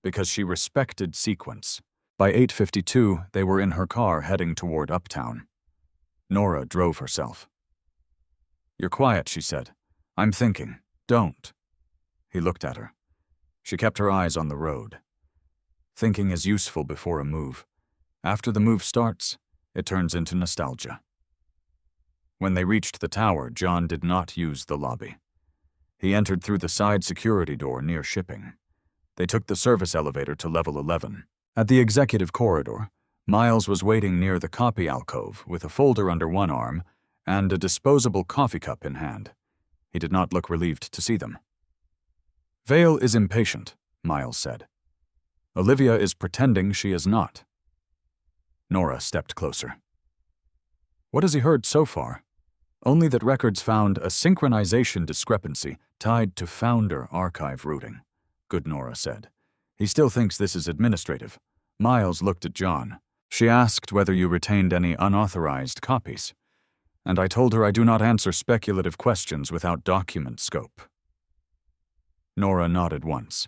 [SPEAKER 4] Because she respected sequence. By 8:52, they were in her car heading toward Uptown. Nora drove herself. "You're quiet," she said. "I'm thinking. Don't." He looked at her. She kept her eyes on the road. Thinking is useful before a move. After the move starts, it turns into nostalgia. When they reached the tower, John did not use the lobby. He entered through the side security door near shipping. They took the service elevator to level 11. At the executive corridor, Miles was waiting near the copy alcove with a folder under one arm and a disposable coffee cup in hand. He did not look relieved to see them. "Vale is impatient," Miles said. "Olivia is pretending she is not." Nora stepped closer. "What has he heard so far?" "Only that records found a synchronization discrepancy tied to founder archive routing," Good Nora said. "He still thinks this is administrative." Miles looked at John. "She asked whether you retained any unauthorized copies, and I told her I do not answer speculative questions without document scope." Nora nodded once.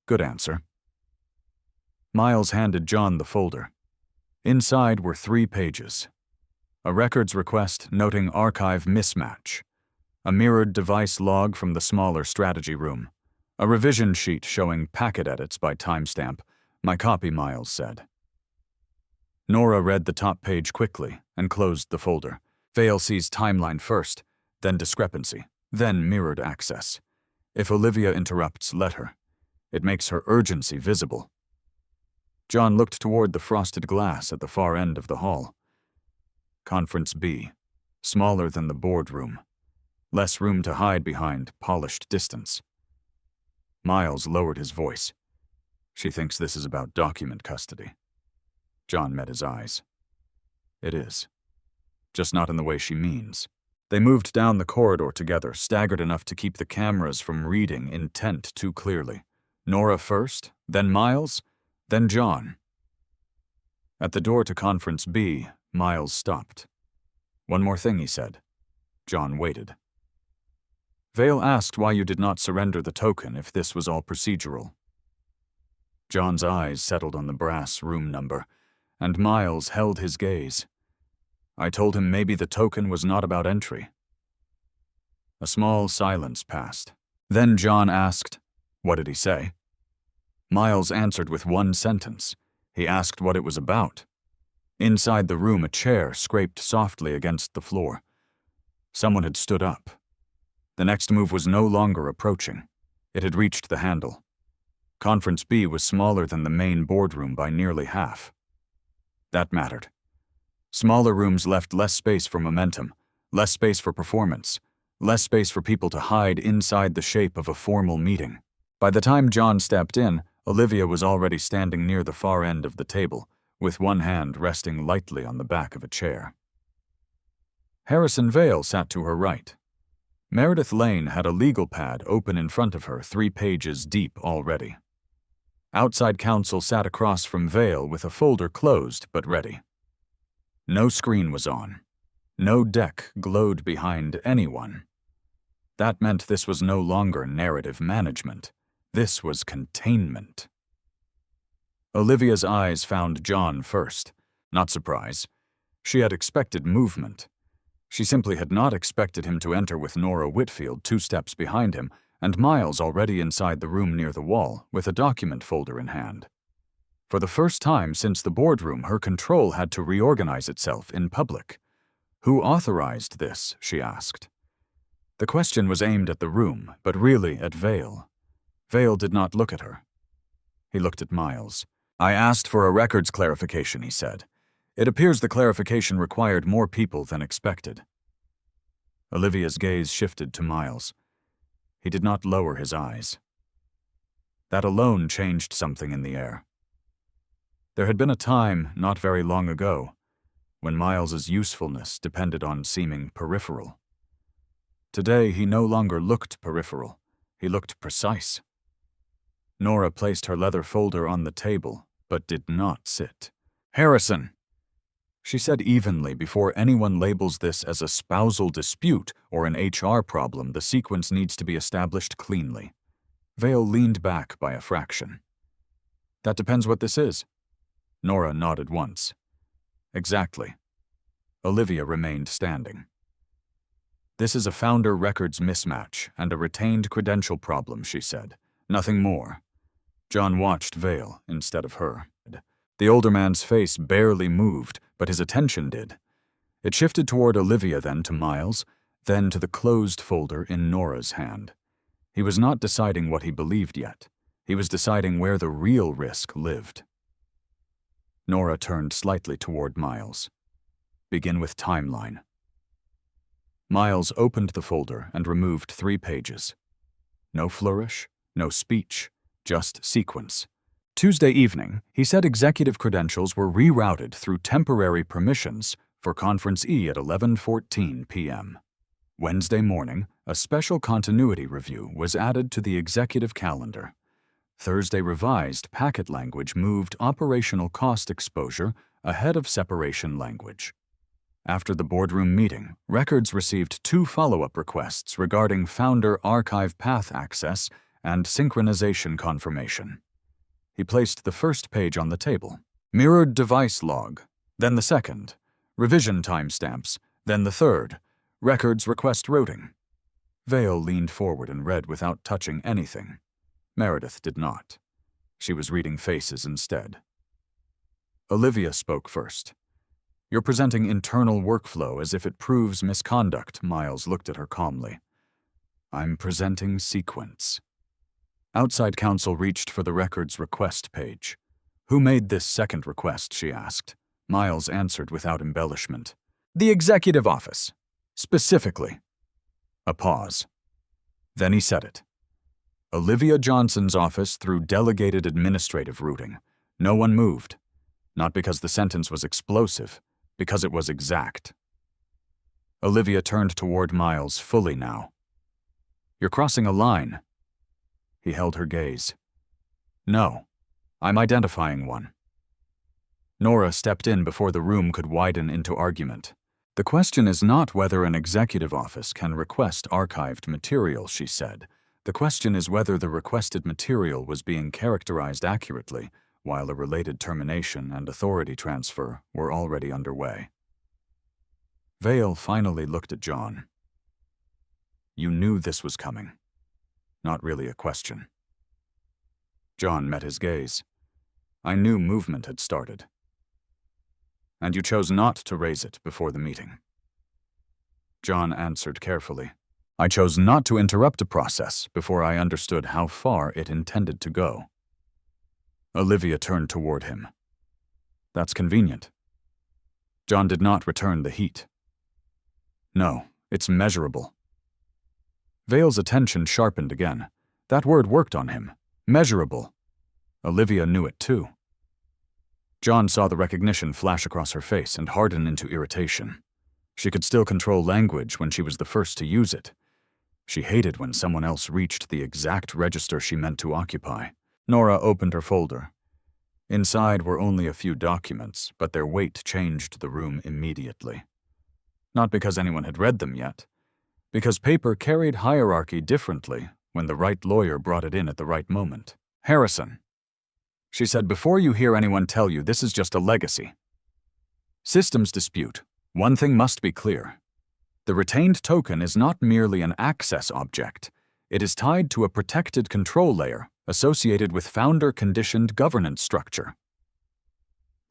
[SPEAKER 4] "Good answer." Miles handed John the folder. Inside were 3 pages. A records request noting archive mismatch, a mirrored device log from the smaller strategy room, a revision sheet showing packet edits by timestamp. "My copy," Miles said. Nora read the top page quickly and closed the folder. "Vale sees timeline first, then discrepancy, then mirrored access. If Olivia interrupts, let her. It makes her urgency visible." John looked toward the frosted glass at the far end of the hall. Conference B, smaller than the boardroom, less room to hide behind polished distance. Miles lowered his voice. "She thinks this is about document custody." John met his eyes. "It is. Just not in the way she means." They moved down the corridor together, staggered enough to keep the cameras from reading intent too clearly. Nora first, then Miles, then John. At the door to Conference B, Miles stopped. "One more thing," he said. John waited. "Vale asked why you did not surrender the token if this was all procedural." John's eyes settled on the brass room number, and Miles held his gaze. "I told him maybe the token was not about entry." A small silence passed. Then John asked, "What did he say?" Miles answered with one sentence. He asked what it was about. Inside the room, a chair scraped softly against the floor. Someone had stood up. The next move was no longer approaching. It had reached the handle. Conference B was smaller than the main boardroom by nearly half. That mattered. Smaller rooms left less space for momentum, less space for performance, less space for people to hide inside the shape of a formal meeting. By the time John stepped in, Olivia was already standing near the far end of the table, with one hand resting lightly on the back of a chair. Harrison Vale sat to her right. Meredith Lane had a legal pad open in front of her, 3 pages deep already. Outside counsel sat across from Vale with a folder closed but ready. No screen was on. No deck glowed behind anyone. That meant this was no longer narrative management. This was containment. Olivia's eyes found John first. Not surprise. She had expected movement. She simply had not expected him to enter with Nora Whitfield 2 steps behind him, and Miles already inside the room near the wall, with a document folder in hand. For the first time since the boardroom, her control had to reorganize itself in public. Who authorized this, she asked. The question was aimed at the room, but really at Vale. Vale did not look at her. He looked at Miles. "I asked for a records clarification," he said. "It appears the clarification required more people than expected." Olivia's gaze shifted to Miles. He did not lower his eyes. That alone changed something in the air. There had been a time, not very long ago, when Miles's usefulness depended on seeming peripheral. Today, he no longer looked peripheral. He looked precise. Nora placed her leather folder on the table, but did not sit. "Harrison," she said evenly, "before anyone labels this as a spousal dispute or an HR problem, the sequence needs to be established cleanly." Vale leaned back by a fraction. "That depends what this is." Nora nodded once. "Exactly." Olivia remained standing. This is a founder records mismatch and a retained credential problem, she said. Nothing more. John watched Vale instead of her. The older man's face barely moved, but his attention did. It shifted toward Olivia, then to Miles, then to the closed folder in Nora's hand. He was not deciding what he believed yet. He was deciding where the real risk lived. Nora turned slightly toward Miles. Begin with timeline. Miles opened the folder and removed 3 pages. No flourish, no speech, just sequence. Tuesday evening, he said executive credentials were rerouted through temporary permissions for Conference E at 11:14 p.m. Wednesday morning, a special continuity review was added to the executive calendar. Thursday revised packet language moved operational cost exposure ahead of separation language. After the boardroom meeting, records received 2 follow-up requests regarding founder archive path access and synchronization confirmation. He placed the first page on the table. Mirrored device log, then the second. Revision timestamps, then the third. Records request routing. Vale leaned forward and read without touching anything. Meredith did not. She was reading faces instead. Olivia spoke first. You're presenting internal workflow as if it proves misconduct, Miles looked at her calmly. I'm presenting sequence. Outside counsel reached for the records request page. Who made this second request, she asked. Miles answered without embellishment. The executive office. Specifically. A pause. Then he said it. Olivia Johnson's office through delegated administrative routing. No one moved. Not because the sentence was explosive, because it was exact. Olivia turned toward Miles fully now. You're crossing a line. He held her gaze. No, I'm identifying one. Nora stepped in before the room could widen into argument. The question is not whether an executive office can request archived material, she said. The question is whether the requested material was being characterized accurately, while a related termination and authority transfer were already underway. Vale finally looked at John. You knew this was coming. Not really a question. John met his gaze. I knew movement had started. And you chose not to raise it before the meeting. John answered carefully. I chose not to interrupt a process before I understood how far it intended to go. Olivia turned toward him. That's convenient. John did not return the heat. No, it's measurable. Vale's attention sharpened again. That word worked on him. Measurable. Olivia knew it too. John saw the recognition flash across her face and harden into irritation. She could still control language when she was the first to use it. She hated when someone else reached the exact register she meant to occupy. Nora opened her folder. Inside were only a few documents, but their weight changed the room immediately. Not because anyone had read them yet, because paper carried hierarchy differently when the right lawyer brought it in at the right moment. Harrison, she said, before you hear anyone tell you this is just a legacy. Systems dispute. One thing must be clear. The retained token is not merely an access object. It is tied to a protected control layer associated with founder-conditioned governance structure.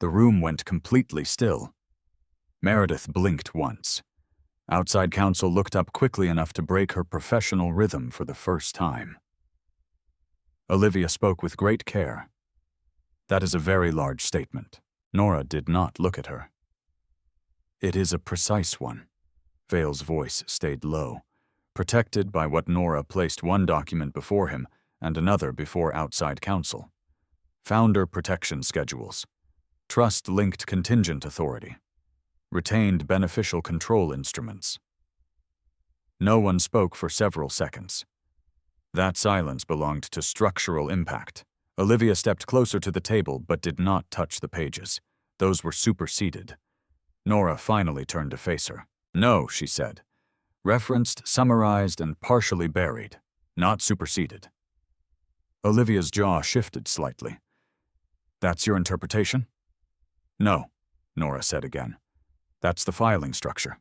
[SPEAKER 4] The room went completely still. Meredith blinked once. Outside counsel looked up quickly enough to break her professional rhythm for the first time. Olivia spoke with great care. That is a very large statement. Nora did not look at her. It is a precise one. Vale's voice stayed low, protected by what Nora placed one document before him and another before outside counsel. Founder protection schedules. Trust-linked contingent authority. Retained beneficial control instruments. No one spoke for several seconds. That silence belonged to structural impact. Olivia stepped closer to the table but did not touch the pages. Those were superseded. Nora finally turned to face her. No, she said. Referenced, summarized, and partially buried. Not superseded. Olivia's jaw shifted slightly. That's your interpretation? No, Nora said again. That's the filing structure.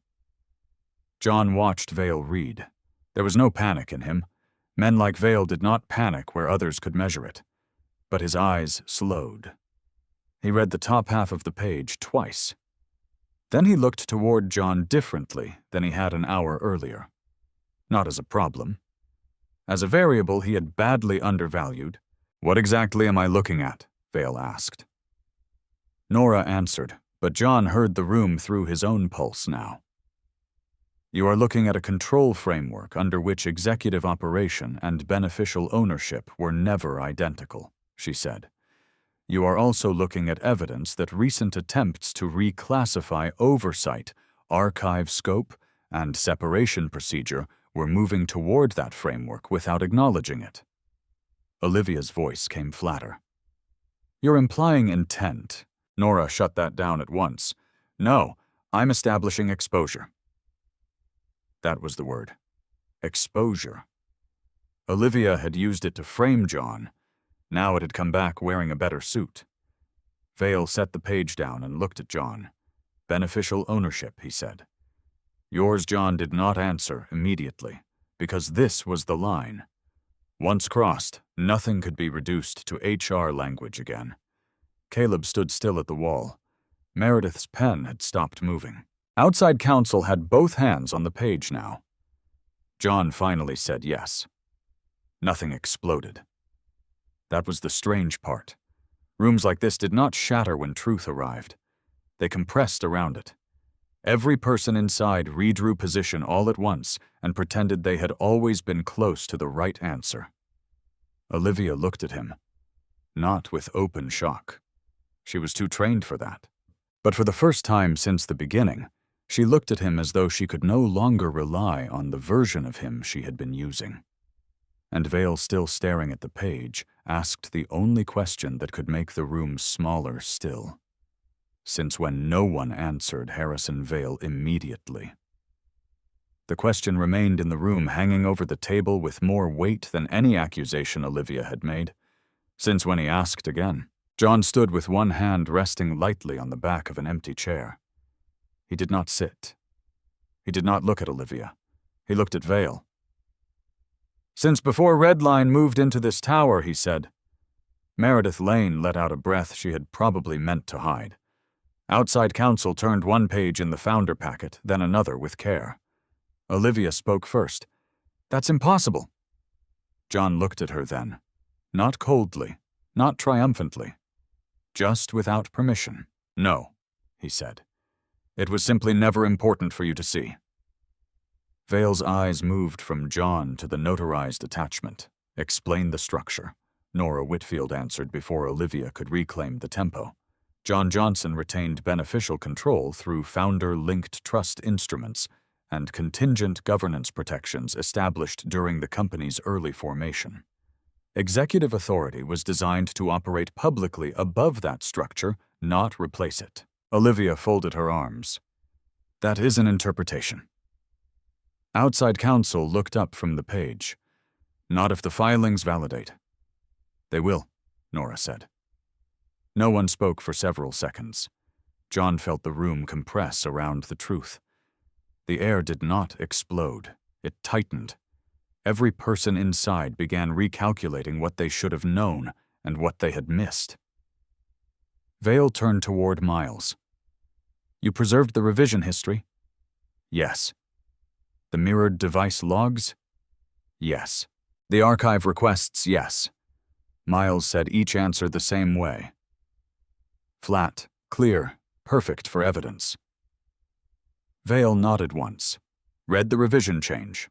[SPEAKER 4] John watched Vale read. There was no panic in him. Men like Vale did not panic where others could measure it. But his eyes slowed. He read the top half of the page twice. Then he looked toward John differently than he had an hour earlier. Not as a problem. As a variable he had badly undervalued. "What exactly am I looking at?" Vale asked. Nora answered, but John heard the room through his own pulse now. "You are looking at a control framework under which executive operation and beneficial ownership were never identical," she said. "You are also looking at evidence that recent attempts to reclassify oversight, archive scope, and separation procedure were moving toward that framework without acknowledging it." Olivia's voice came flatter. "You're implying intent." Nora shut that down at once. "No, I'm establishing exposure." That was the word. Exposure. Olivia had used it to frame John. Now it had come back wearing a better suit. Vale set the page down and looked at John. "Beneficial ownership," he said. Yours, John, did not answer immediately, because this was the line. Once crossed, nothing could be reduced to HR language again. Caleb stood still at the wall. Meredith's pen had stopped moving. Outside counsel had both hands on the page now. John finally said yes. Nothing exploded. That was the strange part. Rooms like this did not shatter when truth arrived. They compressed around it. Every person inside redrew position all at once and pretended they had always been close to the right answer. Olivia looked at him, not with open shock. She was too trained for that. But for the first time since the beginning, she looked at him as though she could no longer rely on the version of him she had been using. And Vale, still staring at the page, asked the only question that could make the room smaller still. Since when no one answered Harrison Vale immediately. The question remained in the room, hanging over the table with more weight than any accusation Olivia had made. Since when he asked again. John stood with one hand resting lightly on the back of an empty chair. He did not sit. He did not look at Olivia. He looked at Vale. "Since before Redline moved into this tower," he said. Meredith Lane let out a breath she had probably meant to hide. Outside counsel turned one page in the founder packet, then another with care. Olivia spoke first. "That's impossible." John looked at her then. Not coldly, not triumphantly. Just without permission. "No," he said. "It was simply never important for you to see." Vale's eyes moved from John to the notarized attachment. "Explain the structure," Nora Whitfield answered before Olivia could reclaim the tempo. John Johnson retained beneficial control through founder-linked trust instruments and contingent governance protections established during the company's early formation. Executive authority was designed to operate publicly above that structure, not replace it. Olivia folded her arms. "That is an interpretation." Outside counsel looked up from the page. "Not if the filings validate." "They will," Nora said. No one spoke for several seconds. John felt the room compress around the truth. The air did not explode. It tightened. Every person inside began recalculating what they should have known and what they had missed. Vale turned toward Miles. "You preserved the revision history?" "Yes." "The mirrored device logs?" "Yes." "The archive requests, yes." Miles said each answer the same way. Flat, clear, perfect for evidence. Vale nodded once. "Read the revision change."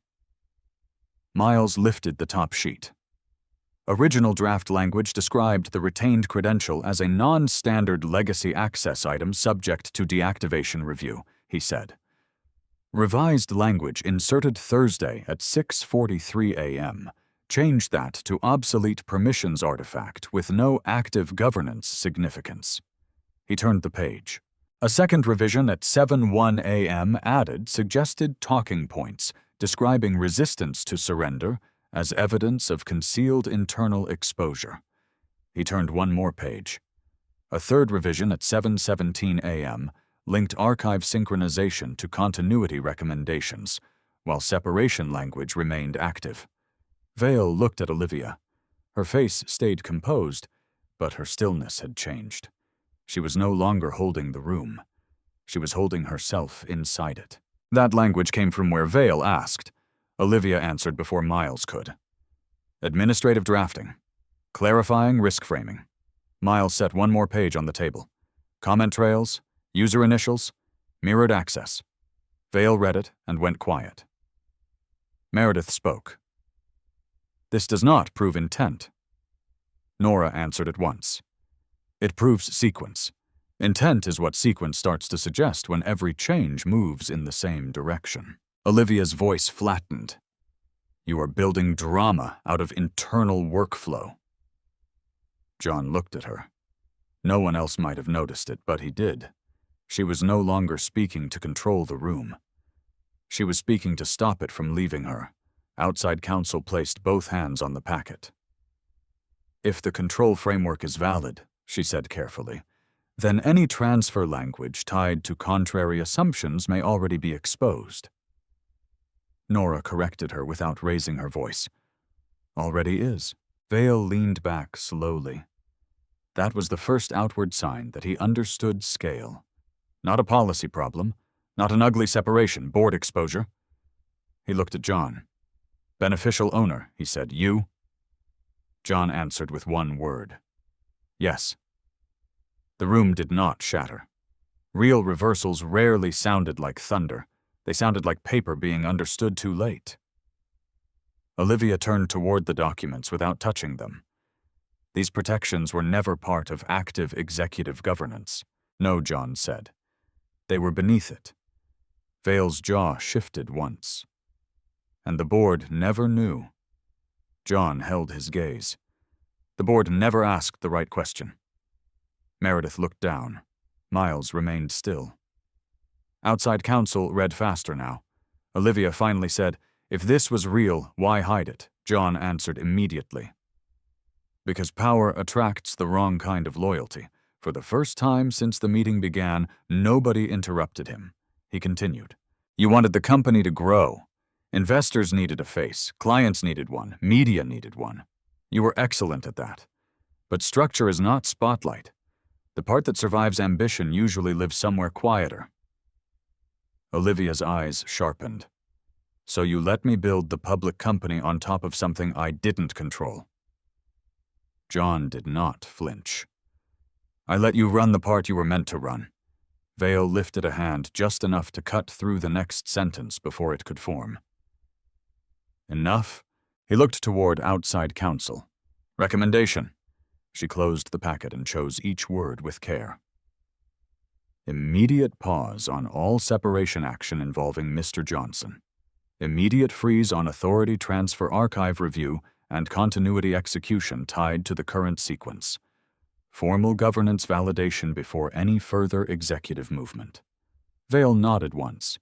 [SPEAKER 4] Miles lifted the top sheet. Original draft language described the retained credential as a non-standard legacy access item subject to deactivation review, he said. Revised language inserted Thursday at 6:43 a.m. changed that to obsolete permissions artifact with no active governance significance. He turned the page. A second revision at 7:01 a.m. added suggested talking points describing resistance to surrender as evidence of concealed internal exposure. He turned one more page. A third revision at 7:17 a.m. linked archive synchronization to continuity recommendations, while separation language remained active. Vale looked at Olivia. Her face stayed composed, but her stillness had changed. She was no longer holding the room. She was holding herself inside it. That language came from where Vale asked. Olivia answered before Miles could. Administrative drafting. Clarifying risk framing. Miles set one more page on the table. Comment trails, user initials, mirrored access. Vale read it and went quiet. Meredith spoke. This does not prove intent. Nora answered at once. It proves sequence. Intent is what sequence starts to suggest when every change moves in the same direction. Olivia's voice flattened. You are building drama out of internal workflow. John looked at her. No one else might have noticed it, but he did. She was no longer speaking to control the room. She was speaking to stop it from leaving her. Outside counsel placed both hands on the packet. If the control framework is valid, she said carefully, then any transfer language tied to contrary assumptions may already be exposed. Nora corrected her without raising her voice. Already is. Vale leaned back slowly. That was the first outward sign that he understood scale. Not a policy problem, not an ugly separation, board exposure. He looked at John. Beneficial owner, he said. You? John answered with one word. Yes. The room did not shatter. Real reversals rarely sounded like thunder. They sounded like paper being understood too late. Olivia turned toward the documents without touching them. These protections were never part of active executive governance. No, John said. They were beneath it. Vale's jaw shifted once. And the board never knew. John held his gaze. The board never asked the right question. Meredith looked down. Miles remained still. Outside counsel read faster now. Olivia finally said, If this was real, why hide it? John answered immediately. Because power attracts the wrong kind of loyalty. For the first time since the meeting began, nobody interrupted him. He continued. You wanted the company to grow. Investors needed a face, clients needed one, media needed one. You were excellent at that. But structure is not spotlight. The part that survives ambition usually lives somewhere quieter. Olivia's eyes sharpened. So you let me build the public company on top of something I didn't control. John did not flinch. I let you run the part you were meant to run. Vale lifted a hand just enough to cut through the next sentence before it could form. Enough? He looked toward outside counsel. Recommendation. She closed the packet and chose each word with care. Immediate pause on all separation action involving Mr. Johnson. Immediate freeze on authority transfer archive review and continuity execution tied to the current sequence. Formal governance validation before any further executive movement. Vale nodded once.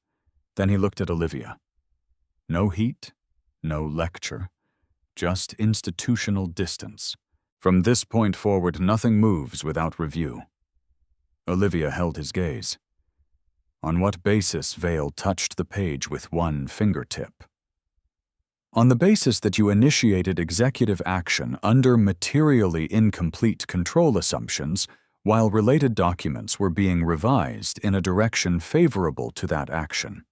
[SPEAKER 4] Then he looked at Olivia. No heat, no lecture, just institutional distance. From this point forward, nothing moves without review. Olivia held his gaze. On what basis Vale touched the page with one fingertip? On the basis that you initiated executive action under materially incomplete control assumptions while related documents were being revised in a direction favorable to that action.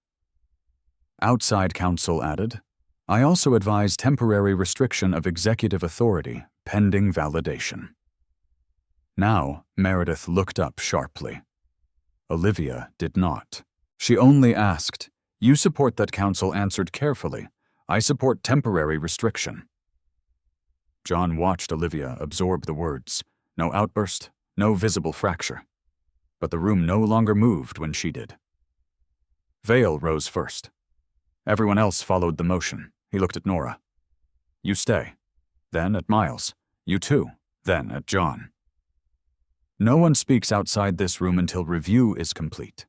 [SPEAKER 4] Outside counsel added, I also advise temporary restriction of executive authority pending validation. Now, Meredith looked up sharply. Olivia did not. She only asked, You support that counsel answered carefully. I support temporary restriction. John watched Olivia absorb the words. No outburst, no visible fracture. But the room no longer moved when she did. Vale rose first. Everyone else followed the motion. He looked at Nora. You stay. Then at Miles. You too. Then at John. No one speaks outside this room until review is complete.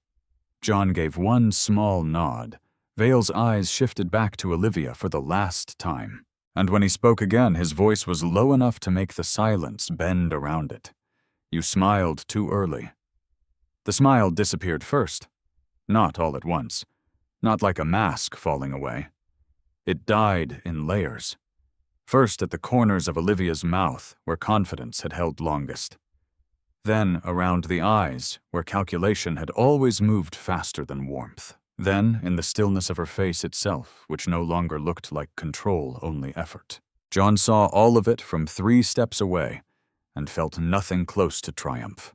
[SPEAKER 4] John gave one small nod. Vale's eyes shifted back to Olivia for the last time, and when he spoke again, his voice was low enough to make the silence bend around it. You smiled too early. The smile disappeared first, not all at once, not like a mask falling away. It died in layers. First at the corners of Olivia's mouth, where confidence had held longest. Then around the eyes, where calculation had always moved faster than warmth. Then in the stillness of her face itself, which no longer looked like control, only effort. John saw all of it from 3 steps away and felt nothing close to triumph.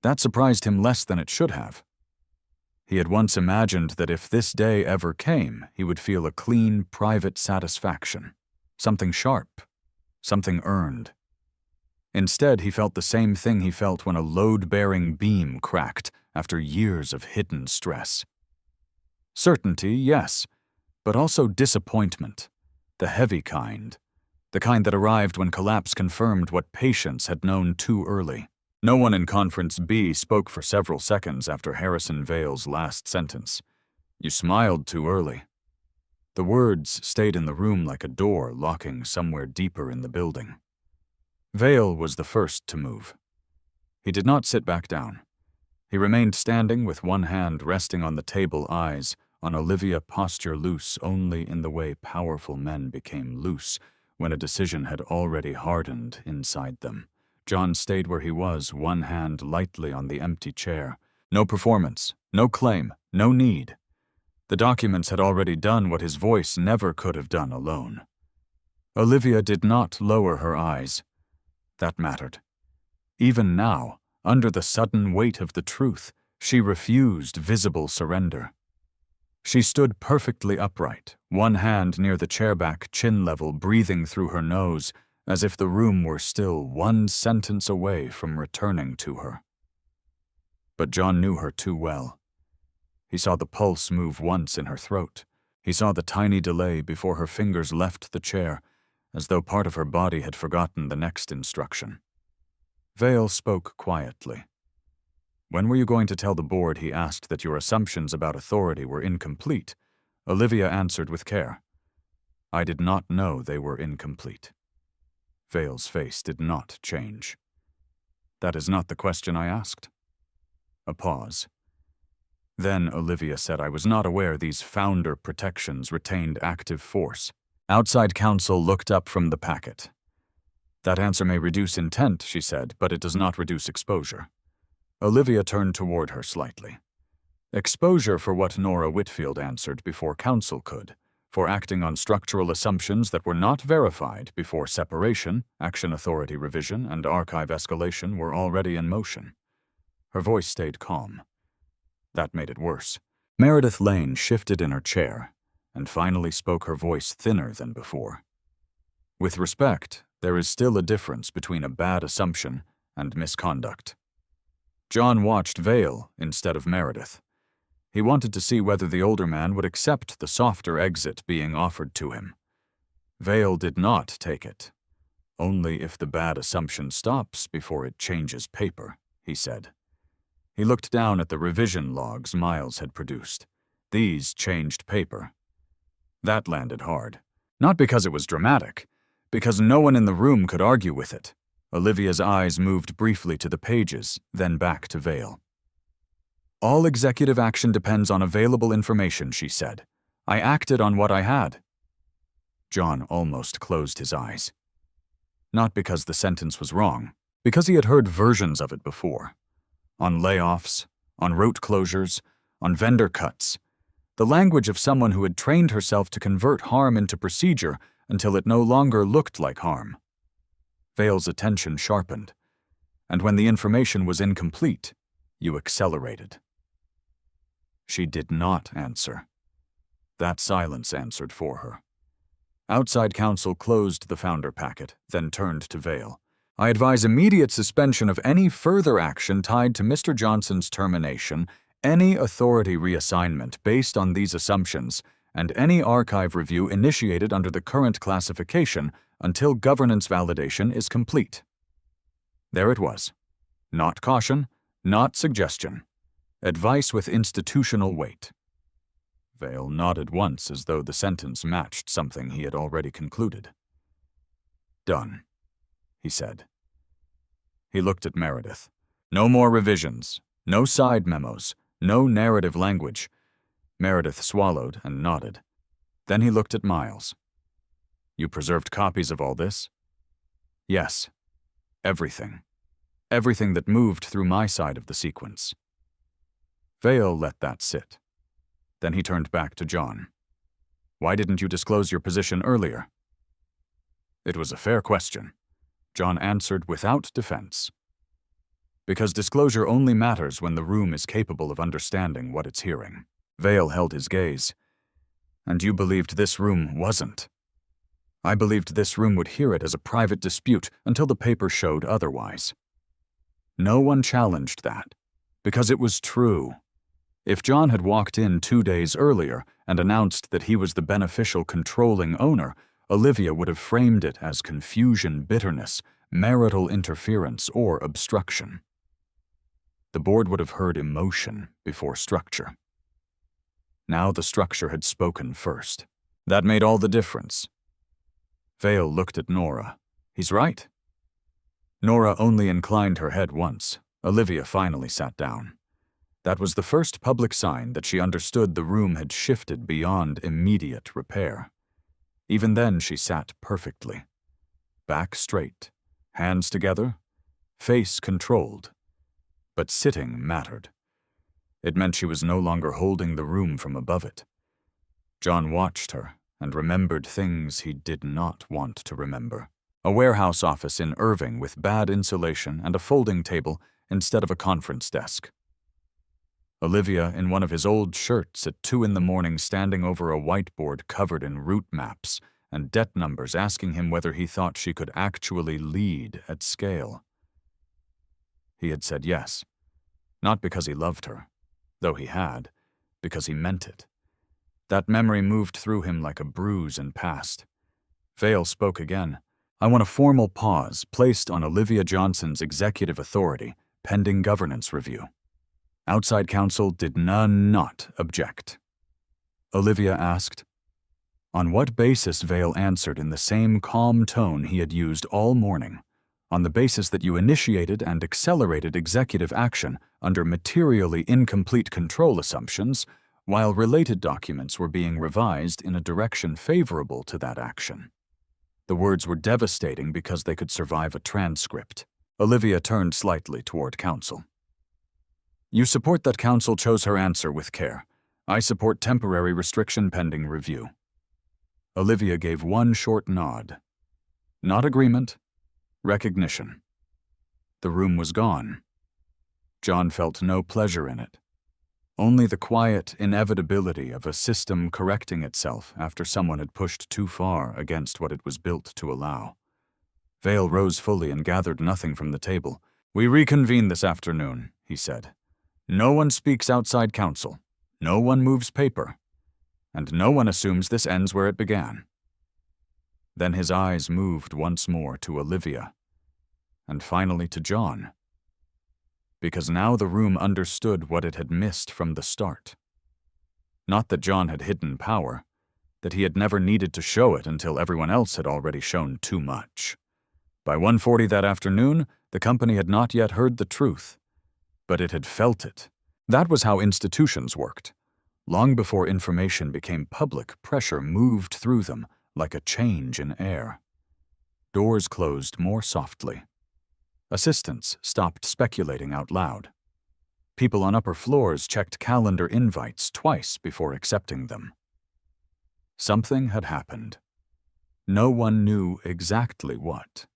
[SPEAKER 4] That surprised him less than it should have. He had once imagined that if this day ever came, he would feel a clean, private satisfaction. Something sharp. Something earned. Instead, he felt the same thing he felt when a load-bearing beam cracked after years of hidden stress. Certainty, yes, but also disappointment. The heavy kind. The kind that arrived when collapse confirmed what patience had known too early. No one in Conference B spoke for several seconds after Harrison Vale's last sentence. You smiled too early. The words stayed in the room like a door locking somewhere deeper in the building. Vale was the first to move. He did not sit back down. He remained standing with one hand resting on the table, eyes on Olivia, posture loose only in the way powerful men became loose when a decision had already hardened inside them. John stayed where he was, one hand lightly on the empty chair. No performance, no claim, no need. The documents had already done what his voice never could have done alone. Olivia did not lower her eyes. That mattered. Even now, under the sudden weight of the truth, she refused visible surrender. She stood perfectly upright, one hand near the chairback, chin level, breathing through her nose, as if the room were still one sentence away from returning to her. But John knew her too well. He saw the pulse move once in her throat. He saw the tiny delay before her fingers left the chair, as though part of her body had forgotten the next instruction. Vale spoke quietly. When were you going to tell the board, he asked, that your assumptions about authority were incomplete? Olivia answered with care. I did not know they were incomplete. Vale's face did not change. That is not the question I asked. A pause. Then Olivia said, I was not aware these founder protections retained active force. Outside counsel looked up from the packet. That answer may reduce intent, she said, but it does not reduce exposure. Olivia turned toward her slightly. Exposure for what Nora Whitfield answered before counsel could, for acting on structural assumptions that were not verified before separation, action authority revision, and archive escalation were already in motion. Her voice stayed calm. That made it worse. Meredith Lane shifted in her chair, and finally spoke, her voice thinner than before. With respect, there is still a difference between a bad assumption and misconduct. John watched Vale instead of Meredith. He wanted to see whether the older man would accept the softer exit being offered to him. Vale did not take it. Only if the bad assumption stops before it changes paper, he said. He looked down at the revision logs Miles had produced. These changed paper. That landed hard. Not because it was dramatic, because no one in the room could argue with it. Olivia's eyes moved briefly to the pages, then back to Vale. All executive action depends on available information, she said. I acted on what I had. John almost closed his eyes. Not because the sentence was wrong, because he had heard versions of it before. On layoffs, on route closures, on vendor cuts. The language of someone who had trained herself to convert harm into procedure until it no longer looked like harm. Vale's attention sharpened, and when the information was incomplete, you accelerated. She did not answer. That silence answered for her. Outside counsel closed the founder packet, then turned to Vale. I advise immediate suspension of any further action tied to Mr. Johnson's termination, any authority reassignment based on these assumptions, and any archive review initiated under the current classification until governance validation is complete. There it was. Not caution, not suggestion. Advice with institutional weight. Vale nodded once as though the sentence matched something he had already concluded. Done, he said. He looked at Meredith. No more revisions, No side memos, no narrative language. Meredith swallowed and nodded. Then he looked at Miles. You preserved copies of all this? Yes. Everything. Everything that moved through my side of the sequence. Vale let that sit. Then he turned back to John. Why didn't you disclose your position earlier? It was a fair question. John answered without defense. Because disclosure only matters when the room is capable of understanding what it's hearing. Vale held his gaze. And you believed this room wasn't. I believed this room would hear it as a private dispute until the paper showed otherwise. No one challenged that, because it was true. If John had walked in 2 days earlier and announced that he was the beneficial controlling owner, Olivia would have framed it as confusion, bitterness, marital interference, or obstruction. The board would have heard emotion before structure. Now the structure had spoken first. That made all the difference. Vale looked at Nora. He's right. Nora only inclined her head once. Olivia finally sat down. That was the first public sign that she understood the room had shifted beyond immediate repair. Even then she sat perfectly. Back straight, hands together, face controlled. But sitting mattered. It meant she was no longer holding the room from above it. John watched her and remembered things he did not want to remember. A warehouse office in Irving with bad insulation and a folding table instead of a conference desk. Olivia in one of his old shirts at 2 a.m. standing over a whiteboard covered in route maps and debt numbers asking him whether he thought she could actually lead at scale. He had said yes, not because he loved her, though he had, because he meant it. That memory moved through him like a bruise and passed. Vale spoke again. I want a formal pause placed on Olivia Johnson's executive authority, pending governance review. Outside counsel did not object. Olivia asked. On what basis? Vale answered in the same calm tone he had used all morning. On the basis that you initiated and accelerated executive action under materially incomplete control assumptions, while related documents were being revised in a direction favorable to that action. The words were devastating because they could survive a transcript. Olivia turned slightly toward counsel. You support that counsel chose her answer with care. I support temporary restriction pending review. Olivia gave one short nod. Not agreement, recognition. The room was gone. John felt no pleasure in it. Only the quiet inevitability of a system correcting itself after someone had pushed too far against what it was built to allow. Vale rose fully and gathered nothing from the table. We reconvene this afternoon, he said. No one speaks outside counsel. No one moves paper. And no one assumes this ends where it began. Then his eyes moved once more to Olivia, and finally to John. Because now the room understood what it had missed from the start. Not that John had hidden power, that he had never needed to show it until everyone else had already shown too much. By 1:40 that afternoon, the company had not yet heard the truth, but it had felt it. That was how institutions worked. Long before information became public, pressure moved through them like a change in air. Doors closed more softly. Assistants stopped speculating out loud. People on upper floors checked calendar invites twice before accepting them. Something had happened. No one knew exactly what.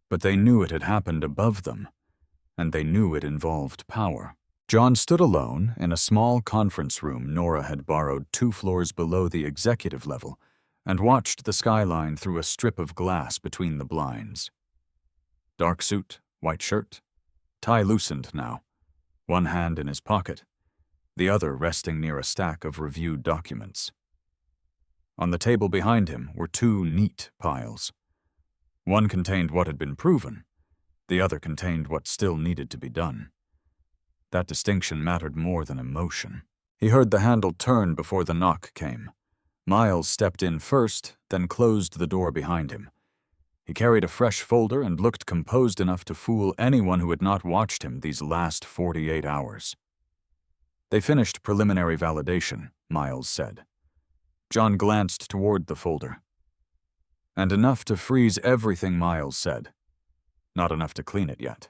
[SPEAKER 4] But they knew it had happened above them, and they knew it involved power. John stood alone in a small conference room Nora had borrowed 2 floors below the executive level and watched the skyline through a strip of glass between the blinds. Dark suit, white shirt, tie loosened now, one hand in his pocket, the other resting near a stack of reviewed documents. On the table behind him were 2 neat piles. One contained what had been proven, the other contained what still needed to be done. That distinction mattered more than emotion. He heard the handle turn before the knock came. Miles stepped in first, then closed the door behind him. He carried a fresh folder and looked composed enough to fool anyone who had not watched him these last 48 hours. They finished preliminary validation, Miles said. John glanced toward the folder. And enough to freeze everything, Miles said. Not enough to clean it yet.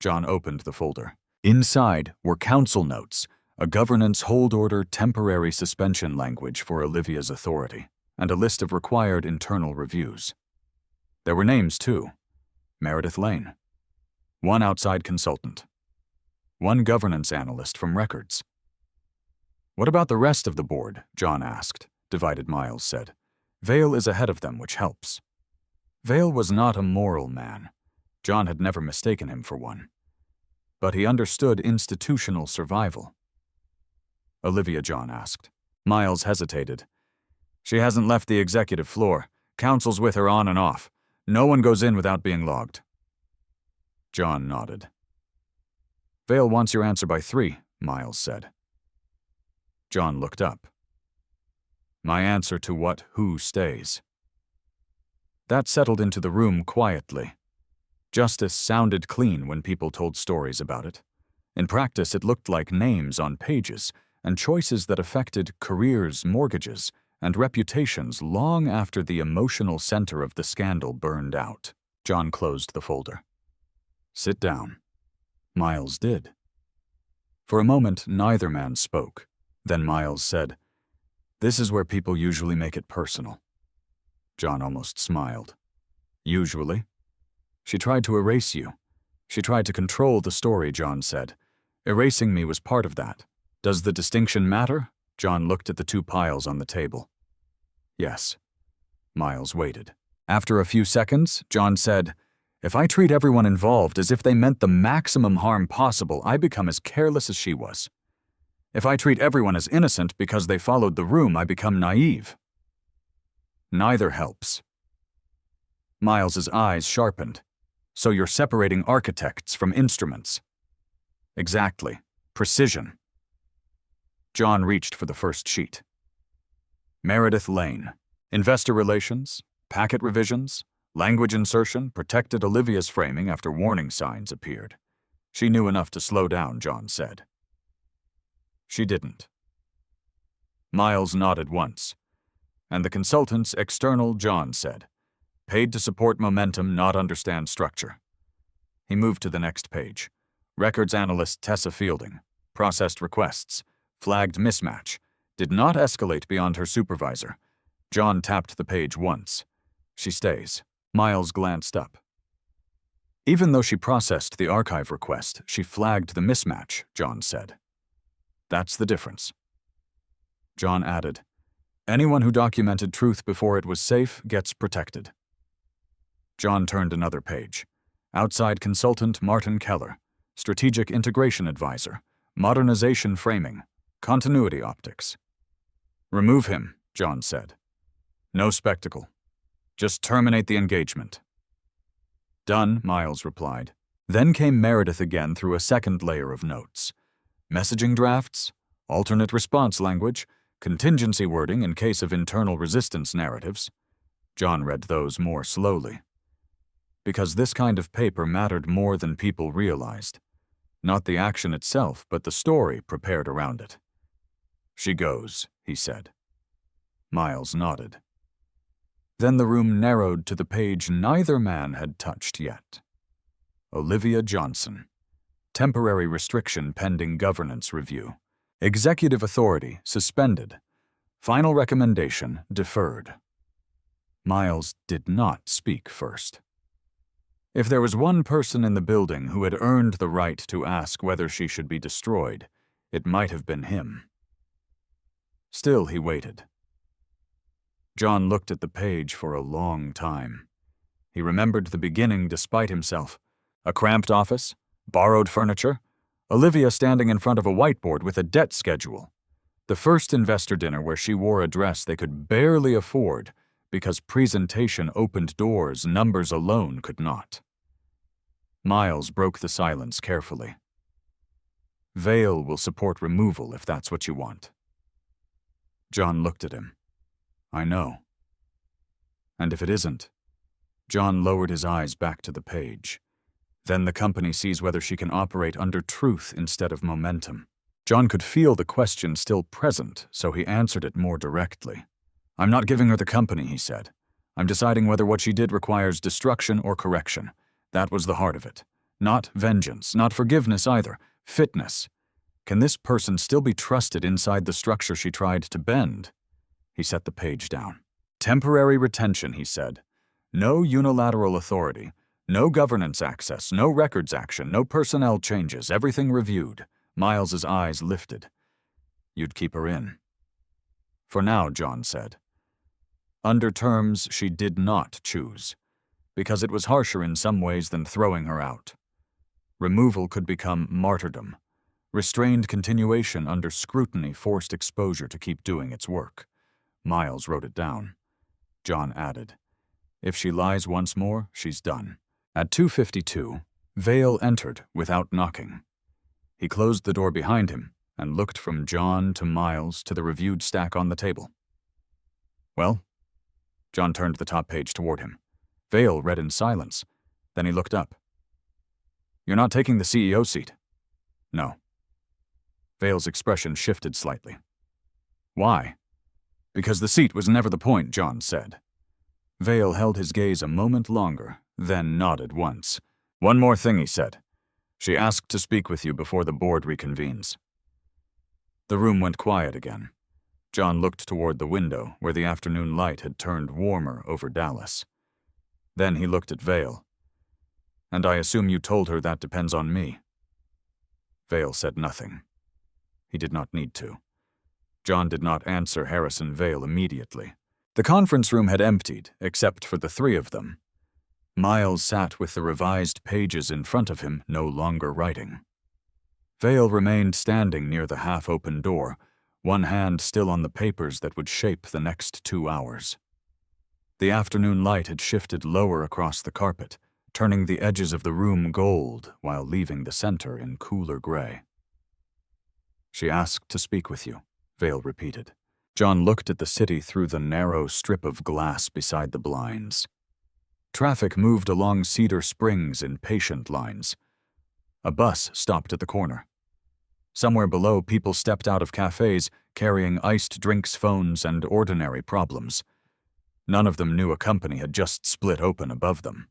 [SPEAKER 4] John opened the folder. Inside were council notes, a governance hold order temporary suspension language for Olivia's authority, and a list of required internal reviews. There were names, too. Meredith Lane. One outside consultant. One governance analyst from records. What about the rest of the board? John asked. Divided Miles said. Vale is ahead of them, which helps. Vale was not a moral man. John had never mistaken him for one. But he understood institutional survival. Olivia, John asked. Miles hesitated. She hasn't left the executive floor. Council's with her on and off. No one goes in without being logged. John nodded. Vale wants your answer by 3, Miles said. John looked up. My answer to what who stays. That settled into the room quietly. Justice sounded clean when people told stories about it. In practice, it looked like names on pages and choices that affected careers, mortgages, and reputations long after the emotional center of the scandal burned out. John closed the folder. Sit down. Miles did. For a moment, neither man spoke. Then Miles said, This is where people usually make it personal. John almost smiled. Usually? She tried to erase you. She tried to control the story, John said. Erasing me was part of that. Does the distinction matter? John looked at the 2 piles on the table. Yes. Miles waited. After a few seconds, John said, If I treat everyone involved as if they meant the maximum harm possible, I become as careless as she was. If I treat everyone as innocent because they followed the room, I become naive. Neither helps. Miles's eyes sharpened. So you're separating architects from instruments. Exactly. Precision. John reached for the first sheet. Meredith Lane. Investor relations, packet revisions, language insertion protected Olivia's framing after warning signs appeared. She knew enough to slow down, John said. She didn't. Miles nodded once. And the consultants external, John said. Paid to support momentum, not understand structure. He moved to the next page. Records analyst Tessa Fielding. Processed requests. Flagged mismatch. Did not escalate beyond her supervisor. John tapped the page once. She stays. Miles glanced up. Even though she processed the archive request, she flagged the mismatch, John said. That's the difference. John added, Anyone who documented truth before it was safe gets protected. John turned another page. Outside consultant Martin Keller, strategic integration advisor, modernization framing, continuity optics. Remove him, John said. No spectacle. Just terminate the engagement. Done, Miles replied. Then came Meredith again through a second layer of notes. Messaging drafts, alternate response language, contingency wording in case of internal resistance narratives. John read those more slowly. Because this kind of paper mattered more than people realized. Not the action itself, but the story prepared around it. She goes, he said. Miles nodded. Then the room narrowed to the page neither man had touched yet. Olivia Johnson. Temporary restriction pending governance review. Executive authority suspended. Final recommendation deferred. Miles did not speak first. If there was one person in the building who had earned the right to ask whether she should be destroyed, it might have been him. Still he waited. John looked at the page for a long time. He remembered the beginning despite himself. A cramped office, borrowed furniture, Olivia standing in front of a whiteboard with a debt schedule. The first investor dinner where she wore a dress they could barely afford because presentation opened doors numbers alone could not. Miles broke the silence carefully. Vale will support removal if that's what you want. John looked at him. I know. And if it isn't? John lowered his eyes back to the page. Then the company sees whether she can operate under truth instead of momentum. John could feel the question still present, so he answered it more directly. I'm not giving her the company, he said. I'm deciding whether what she did requires destruction or correction. That was the heart of it. Not vengeance, not forgiveness either. Fitness. Can this person still be trusted inside the structure she tried to bend? He set the page down. Temporary retention, he said. No unilateral authority. No governance access, no records action, no personnel changes, everything reviewed. Miles's eyes lifted. You'd keep her in. For now, John said. Under terms she did not choose, because it was harsher in some ways than throwing her out. Removal could become martyrdom. Restrained continuation under scrutiny forced exposure to keep doing its work. Miles wrote it down. John added, if she lies once more, she's done. At 2:52, Vale entered without knocking. He closed the door behind him and looked from John to Miles to the reviewed stack on the table. Well? John turned the top page toward him. Vale read in silence. Then he looked up. You're not taking the CEO seat? No. Vale's expression shifted slightly. Why? Because the seat was never the point, John said. Vale held his gaze a moment longer, then nodded once. One more thing, he said. She asked to speak with you before the board reconvenes. The room went quiet again. John looked toward the window, where the afternoon light had turned warmer over Dallas. Then he looked at Vale. And I assume you told her that depends on me. Vale said nothing. He did not need to. John did not answer Harrison Vale immediately. The conference room had emptied, except for the three of them. Miles sat with the revised pages in front of him, no longer writing. Vale remained standing near the half-open door, one hand still on the papers that would shape the next 2 hours. The afternoon light had shifted lower across the carpet, turning the edges of the room gold while leaving the center in cooler gray. She asked to speak with you, Vale repeated. John looked at the city through the narrow strip of glass beside the blinds. Traffic moved along Cedar Springs in patient lines. A bus stopped at the corner. Somewhere below, people stepped out of cafes carrying iced drinks, phones, and ordinary problems. None of them knew a company had just split open above them.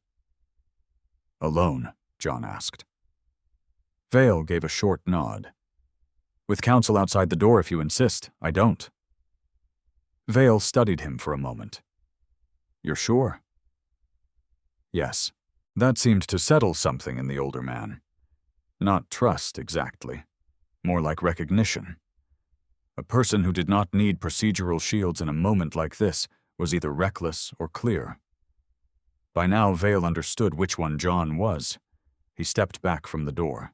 [SPEAKER 4] Alone? John asked. Vale gave a short nod. With counsel outside the door if you insist, I don't. Vale studied him for a moment. You're sure? Yes. That seemed to settle something in the older man. Not trust, exactly. More like recognition. A person who did not need procedural shields in a moment like this was either reckless or clear. By now, Vale understood which one John was. He stepped back from the door.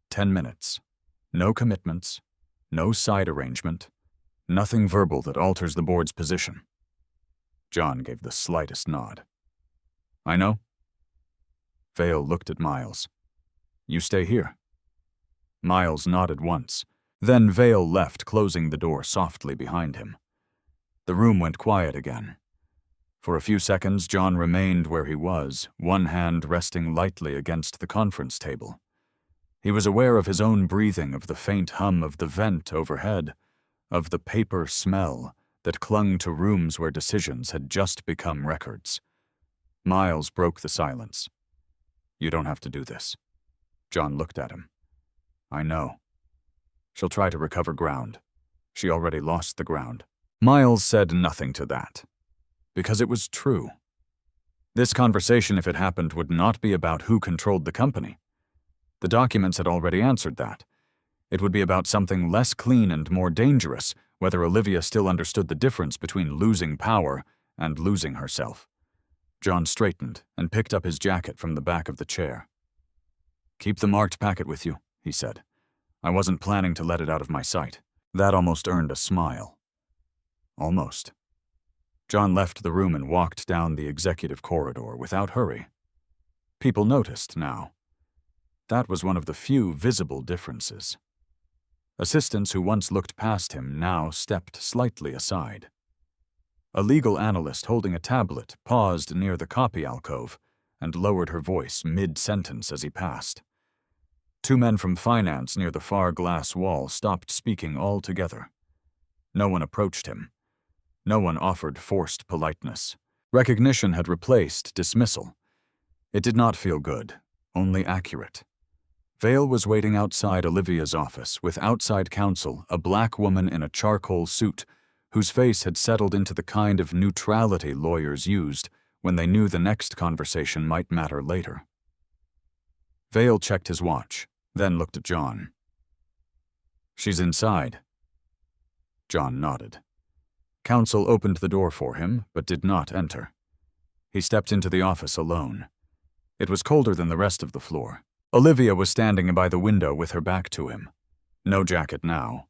[SPEAKER 4] 10 minutes. No commitments. No side arrangement. Nothing verbal that alters the board's position. John gave the slightest nod. I know. Vale looked at Miles. You stay here. Miles nodded once. Then Vale left, closing the door softly behind him. The room went quiet again. For a few seconds, John remained where he was, one hand resting lightly against the conference table. He was aware of his own breathing, of the faint hum of the vent overhead, of the paper smell that clung to rooms where decisions had just become records. Miles broke the silence. You don't have to do this. John looked at him. I know. She'll try to recover ground. She already lost the ground. Miles said nothing to that, because it was true. This conversation, if it happened, would not be about who controlled the company. The documents had already answered that. It would be about something less clean and more dangerous, whether Olivia still understood the difference between losing power and losing herself. John straightened and picked up his jacket from the back of the chair. Keep the marked packet with you, he said. I wasn't planning to let it out of my sight. That almost earned a smile. Almost. John left the room and walked down the executive corridor without hurry. People noticed now. That was one of the few visible differences. Assistants who once looked past him now stepped slightly aside. A legal analyst holding a tablet paused near the copy alcove and lowered her voice mid-sentence as he passed. Two men from finance near the far glass wall stopped speaking altogether. No one approached him. No one offered forced politeness. Recognition had replaced dismissal. It did not feel good, only accurate. Vale was waiting outside Olivia's office with outside counsel, a black woman in a charcoal suit, whose face had settled into the kind of neutrality lawyers used when they knew the next conversation might matter later. Vale checked his watch, then looked at John. "She's inside." John nodded. Counsel opened the door for him, but did not enter. He stepped into the office alone. It was colder than the rest of the floor. Olivia was standing by the window with her back to him. No jacket now.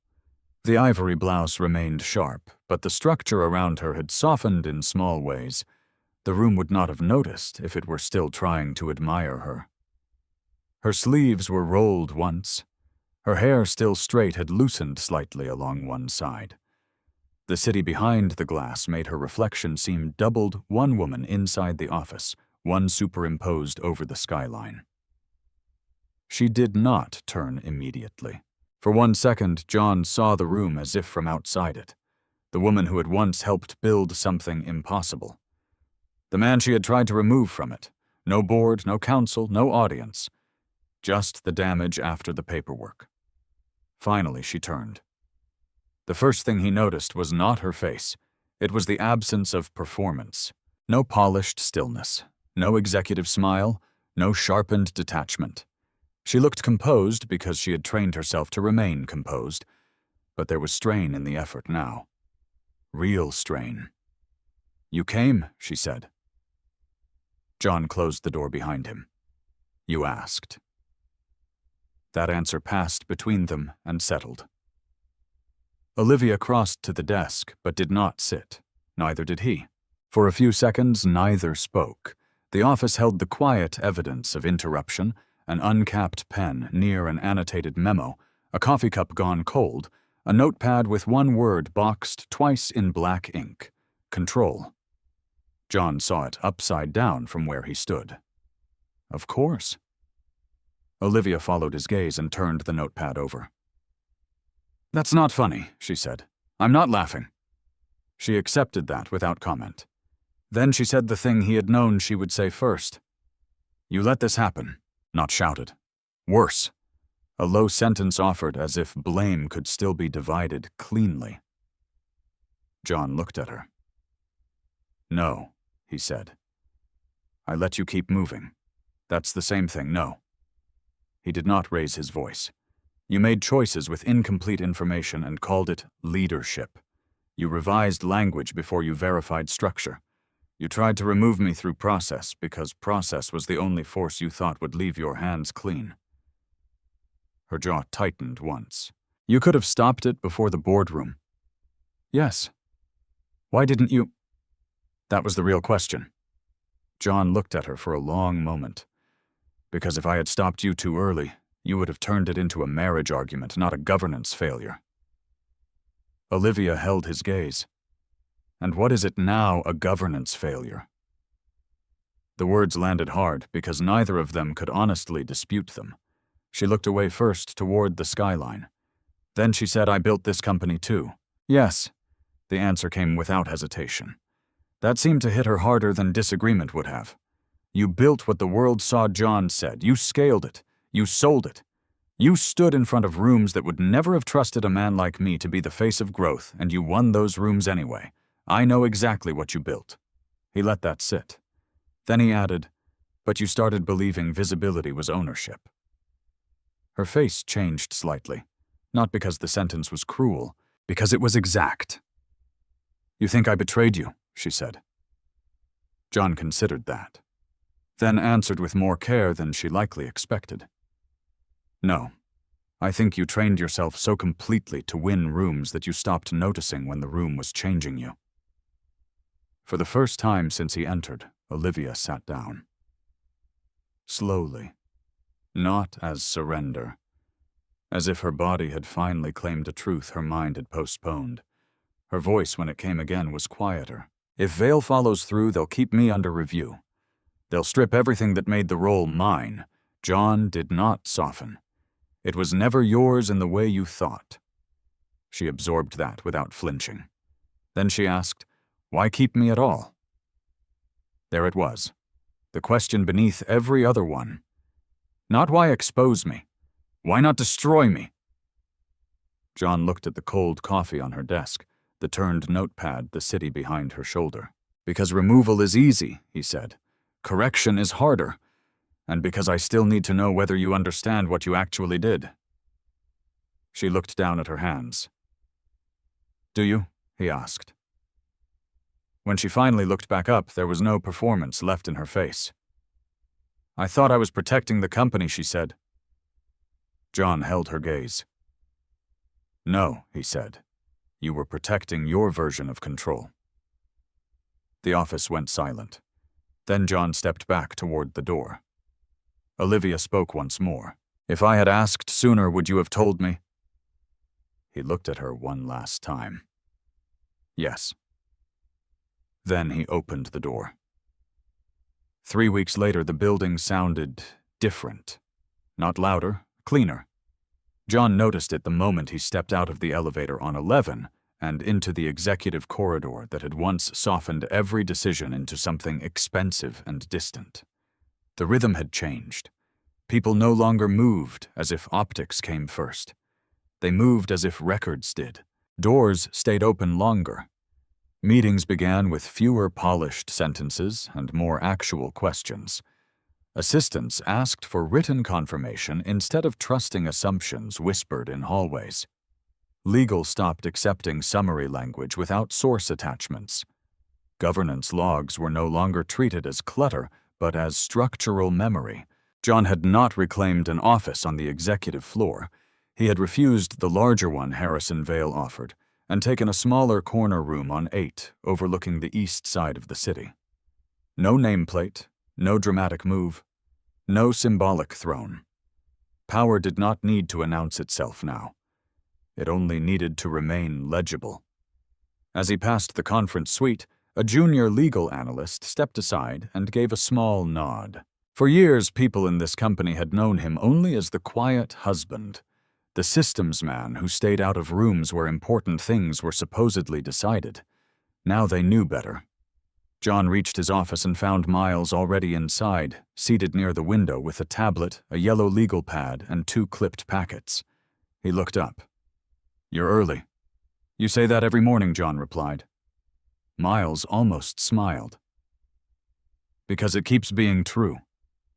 [SPEAKER 4] The ivory blouse remained sharp, but the structure around her had softened in small ways. The room would not have noticed if it were still trying to admire her. Her sleeves were rolled once. Her hair, still straight, had loosened slightly along one side. The city behind the glass made her reflection seem doubled, one woman inside the office, one superimposed over the skyline. She did not turn immediately. For 1 second, John saw the room as if from outside it, the woman who had once helped build something impossible. The man she had tried to remove from it. No board, no counsel, no audience. Just the damage after the paperwork. Finally, she turned. The first thing he noticed was not her face. It was the absence of performance. No polished stillness. No executive smile. No sharpened detachment. She looked composed because she had trained herself to remain composed, but there was strain in the effort now. Real strain. "You came," she said. John closed the door behind him. "You asked." That answer passed between them and settled. Olivia crossed to the desk, but did not sit. Neither did he. For a few seconds, neither spoke. The office held the quiet evidence of interruption, an uncapped pen near an annotated memo, a coffee cup gone cold, a notepad with one word boxed twice in black ink. Control. John saw it upside down from where he stood. Of course. Olivia followed his gaze and turned the notepad over. "That's not funny," she said. "I'm not laughing." She accepted that without comment. Then she said the thing he had known she would say first. "You let this happen." Not shouted. Worse. A low sentence offered as if blame could still be divided cleanly. John looked at her. "No," he said. "I let you keep moving. That's the same thing, no." He did not raise his voice. "You made choices with incomplete information and called it leadership. You revised language before you verified structure. You tried to remove me through process because process was the only force you thought would leave your hands clean." Her jaw tightened once. "You could have stopped it before the boardroom." "Yes. Why didn't you?" That was the real question. John looked at her for a long moment. "Because if I had stopped you too early, you would have turned it into a marriage argument, not a governance failure." Olivia held his gaze. "And what is it now, a governance failure?" The words landed hard because neither of them could honestly dispute them. She looked away first toward the skyline. Then she said, "I built this company too." "Yes." The answer came without hesitation. That seemed to hit her harder than disagreement would have. "You built what the world saw," John said. "You scaled it. You sold it. You stood in front of rooms that would never have trusted a man like me to be the face of growth, and you won those rooms anyway. I know exactly what you built." He let that sit. Then he added, "But you started believing visibility was ownership." Her face changed slightly, not because the sentence was cruel, because it was exact. "You think I betrayed you," she said. John considered that, then answered with more care than she likely expected. "No. I think you trained yourself so completely to win rooms that you stopped noticing when the room was changing you." For the first time since he entered, Olivia sat down. Slowly. Not as surrender. As if her body had finally claimed a truth her mind had postponed. Her voice, when it came again, was quieter, If Vale follows through, they'll keep me under review. They'll strip everything that made the role mine. John did not soften. It was never yours in the way you thought. She absorbed that without flinching. Then she asked, "Why keep me at all?" There it was, the question beneath every other one. Not why expose me. Why not destroy me? John looked at the cold coffee on her desk, the turned notepad, the city behind her shoulder. "Because removal is easy," he said. "Correction is harder. And because I still need to know whether you understand what you actually did." She looked down at her hands. "Do you?" he asked. When she finally looked back up, there was no performance left in her face. "I thought I was protecting the company," she said. John held her gaze. "No," he said. "You were protecting your version of control." The office went silent. Then John stepped back toward the door. Olivia spoke once more. "If I had asked sooner, would you have told me?" He looked at her one last time. "Yes." Then he opened the door. 3 weeks later, the building sounded different. Not louder, cleaner. John noticed it the moment he stepped out of the elevator on 11 and into the executive corridor that had once softened every decision into something expensive and distant. The rhythm had changed. People no longer moved as if optics came first. They moved as if records did. Doors stayed open longer. Meetings began with fewer polished sentences and more actual questions. Assistants asked for written confirmation instead of trusting assumptions whispered in hallways. Legal stopped accepting summary language without source attachments. Governance logs were no longer treated as clutter, but as structural memory. John had not reclaimed an office on the executive floor. He had refused the larger one Harrison Vale offered, and taken a smaller corner room on 8, overlooking the east side of the city. No nameplate, no dramatic move, no symbolic throne. Power did not need to announce itself now. It only needed to remain legible. As he passed the conference suite, a junior legal analyst stepped aside and gave a small nod. For years, people in this company had known him only as the quiet husband, the systems man who stayed out of rooms where important things were supposedly decided. Now they knew better. John reached his office and found Miles already inside, seated near the window with a tablet, a yellow legal pad, and 2 clipped packets. He looked up. "You're early." "You say that every morning," John replied. Miles almost smiled. "Because it keeps being true."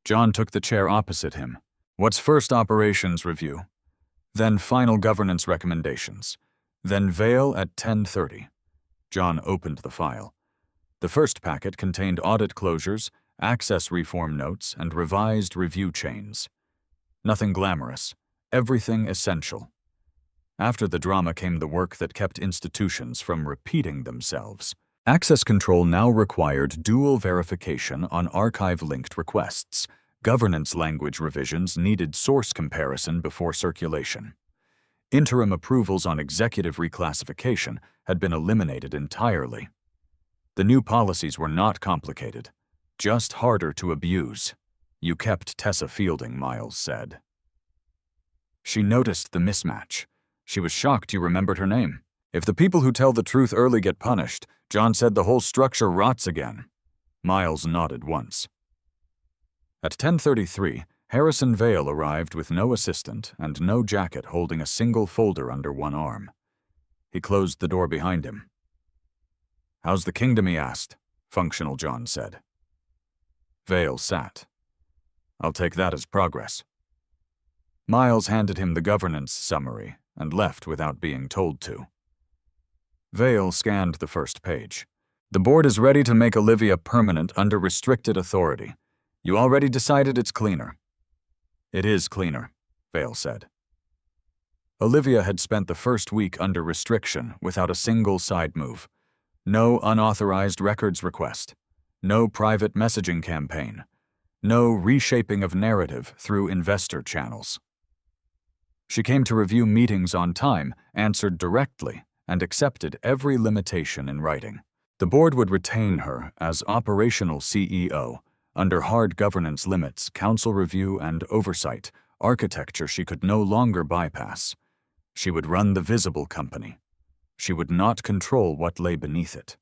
[SPEAKER 4] John took the chair opposite him. "What's first operations review? Then final governance recommendations. Then Vale at 10:30. John opened the file. The first packet contained audit closures, access reform notes, and revised review chains. Nothing glamorous, everything essential. After the drama came the work that kept institutions from repeating themselves. Access control now required dual verification on archive-linked requests. Governance language revisions needed source comparison before circulation. Interim approvals on executive reclassification had been eliminated entirely. The new policies were not complicated, just harder to abuse. "You kept Tessa Fielding," Miles said. She noticed the mismatch. She was shocked you remembered her name. "If the people who tell the truth early get punished, John said the whole structure rots again." Miles nodded once. At 10:33, Harrison Vale arrived with no assistant and no jacket, holding a single folder under one arm. He closed the door behind him. "How's the kingdom?" he asked. Functional John said. Vale sat. "I'll take that as progress." Miles handed him the governance summary and left without being told to. Vale scanned the first page. "The board is ready to make Olivia permanent under restricted authority. You already decided it's cleaner." "It is cleaner," Vale said. Olivia had spent the first week under restriction without a single side move. No unauthorized records request. No private messaging campaign. No reshaping of narrative through investor channels. She came to review meetings on time, answered directly, and accepted every limitation in writing. The board would retain her as operational CEO, under hard governance limits, council review, and oversight, architecture she could no longer bypass. She would run the visible company. She would not control what lay beneath it.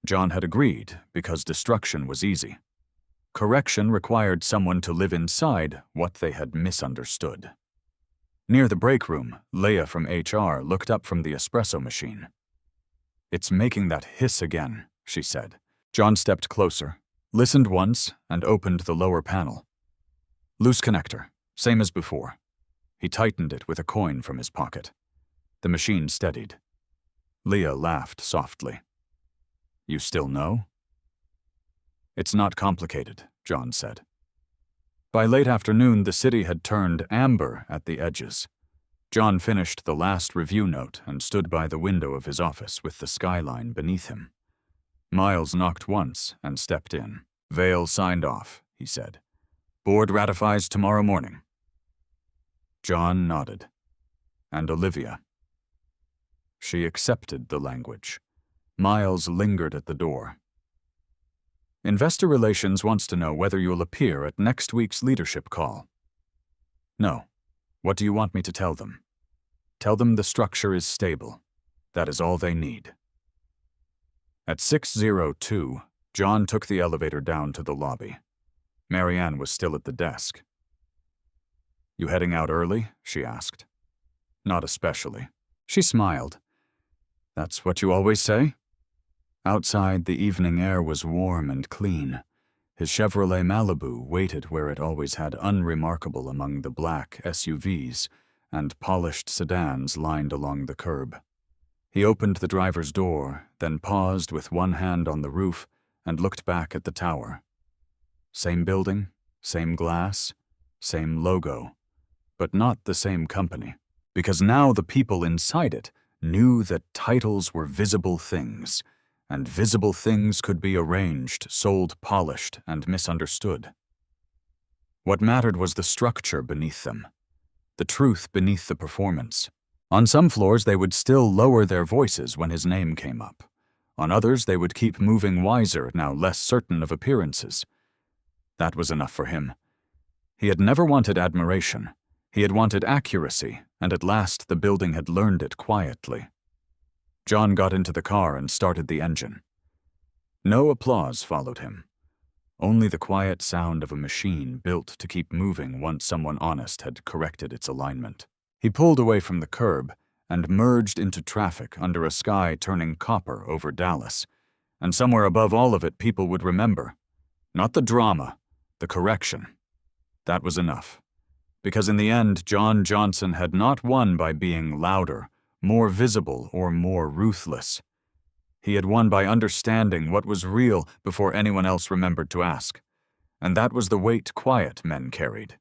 [SPEAKER 4] John had agreed because destruction was easy. Correction required someone to live inside what they had misunderstood. Near the break room, Leia from HR looked up from the espresso machine. "It's making that hiss again," she said. John stepped closer, listened once, and opened the lower panel. Loose connector, same as before. He tightened it with a coin from his pocket. The machine steadied. Leah laughed softly. "You still know?" "It's not complicated," John said. By late afternoon, the city had turned amber at the edges. John finished the last review note and stood by the window of his office with the skyline beneath him. Miles knocked once and stepped in. "Vale signed off," he said. "Board ratifies tomorrow morning." John nodded. And Olivia. She accepted the language. Miles lingered at the door. "Investor Relations wants to know whether you'll appear at next week's leadership call." "No. What do you want me to tell them?" "Tell them the structure is stable. That is all they need." At 6:02, John took the elevator down to the lobby. Marianne was still at the desk. "You heading out early?" she asked. "Not especially." She smiled. "That's what you always say?" Outside, the evening air was warm and clean. His Chevrolet Malibu waited where it always had, unremarkable among the black SUVs and polished sedans lined along the curb. He opened the driver's door, then paused with one hand on the roof and looked back at the tower. Same building, same glass, same logo, but not the same company, because now the people inside it knew that titles were visible things, and visible things could be arranged, sold polished, and misunderstood. What mattered was the structure beneath them, the truth beneath the performance. On some floors, they would still lower their voices when his name came up. On others, they would keep moving wiser, now less certain of appearances. That was enough for him. He had never wanted admiration. He had wanted accuracy, and at last the building had learned it quietly. John got into the car and started the engine. No applause followed him. Only the quiet sound of a machine built to keep moving once someone honest had corrected its alignment. He pulled away from the curb and merged into traffic under a sky turning copper over Dallas. And somewhere above all of it, people would remember. Not the drama, the correction. That was enough. Because in the end, John Johnson had not won by being louder, more visible, or more ruthless. He had won by understanding what was real before anyone else remembered to ask. And that was the weight quiet men carried.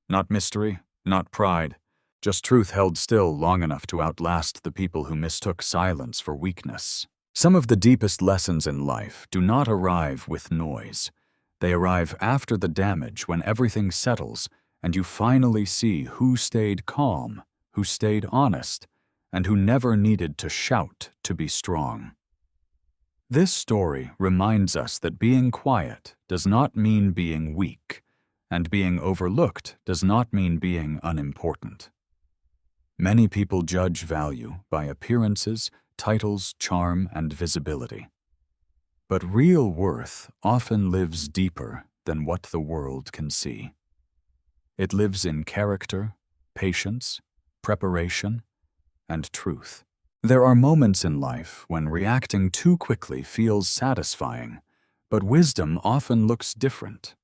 [SPEAKER 4] Not mystery, not pride, just truth held still long enough to outlast the people who mistook silence for weakness. Some of the deepest lessons in life do not arrive with noise. They arrive after the damage, when everything settles, and you finally see who stayed calm, who stayed honest, and who never needed to shout to be strong. This story reminds us that being quiet does not mean being weak, and being overlooked does not mean being unimportant. Many people judge value by appearances, titles, charm, and visibility. But real worth often lives deeper than what the world can see. It lives in character, patience, preparation, and truth. There are moments in life when reacting too quickly feels satisfying, but wisdom often looks different.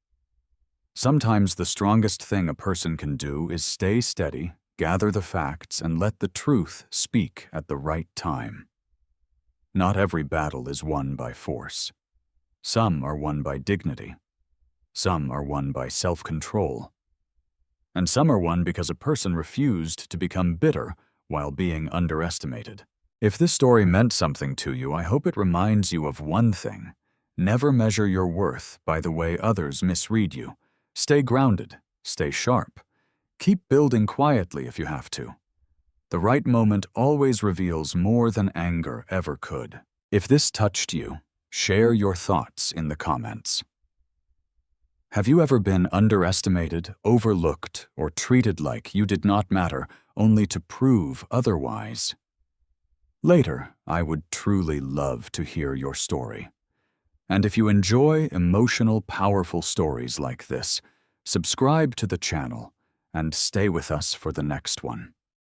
[SPEAKER 4] Sometimes the strongest thing a person can do is stay steady, gather the facts, and let the truth speak at the right time. Not every battle is won by force. Some are won by dignity. Some are won by self-control. And some are won because a person refused to become bitter while being underestimated. If this story meant something to you, I hope it reminds you of one thing. Never measure your worth by the way others misread you. Stay grounded. Stay sharp. Keep building quietly if you have to. The right moment always reveals more than anger ever could. If this touched you, Share your thoughts in the comments. Have you ever been underestimated, overlooked, or treated like you did not matter, only to prove otherwise? Later, I would truly love to hear your story. And if you enjoy emotional, powerful stories like this, subscribe to the channel and stay with us for the next one.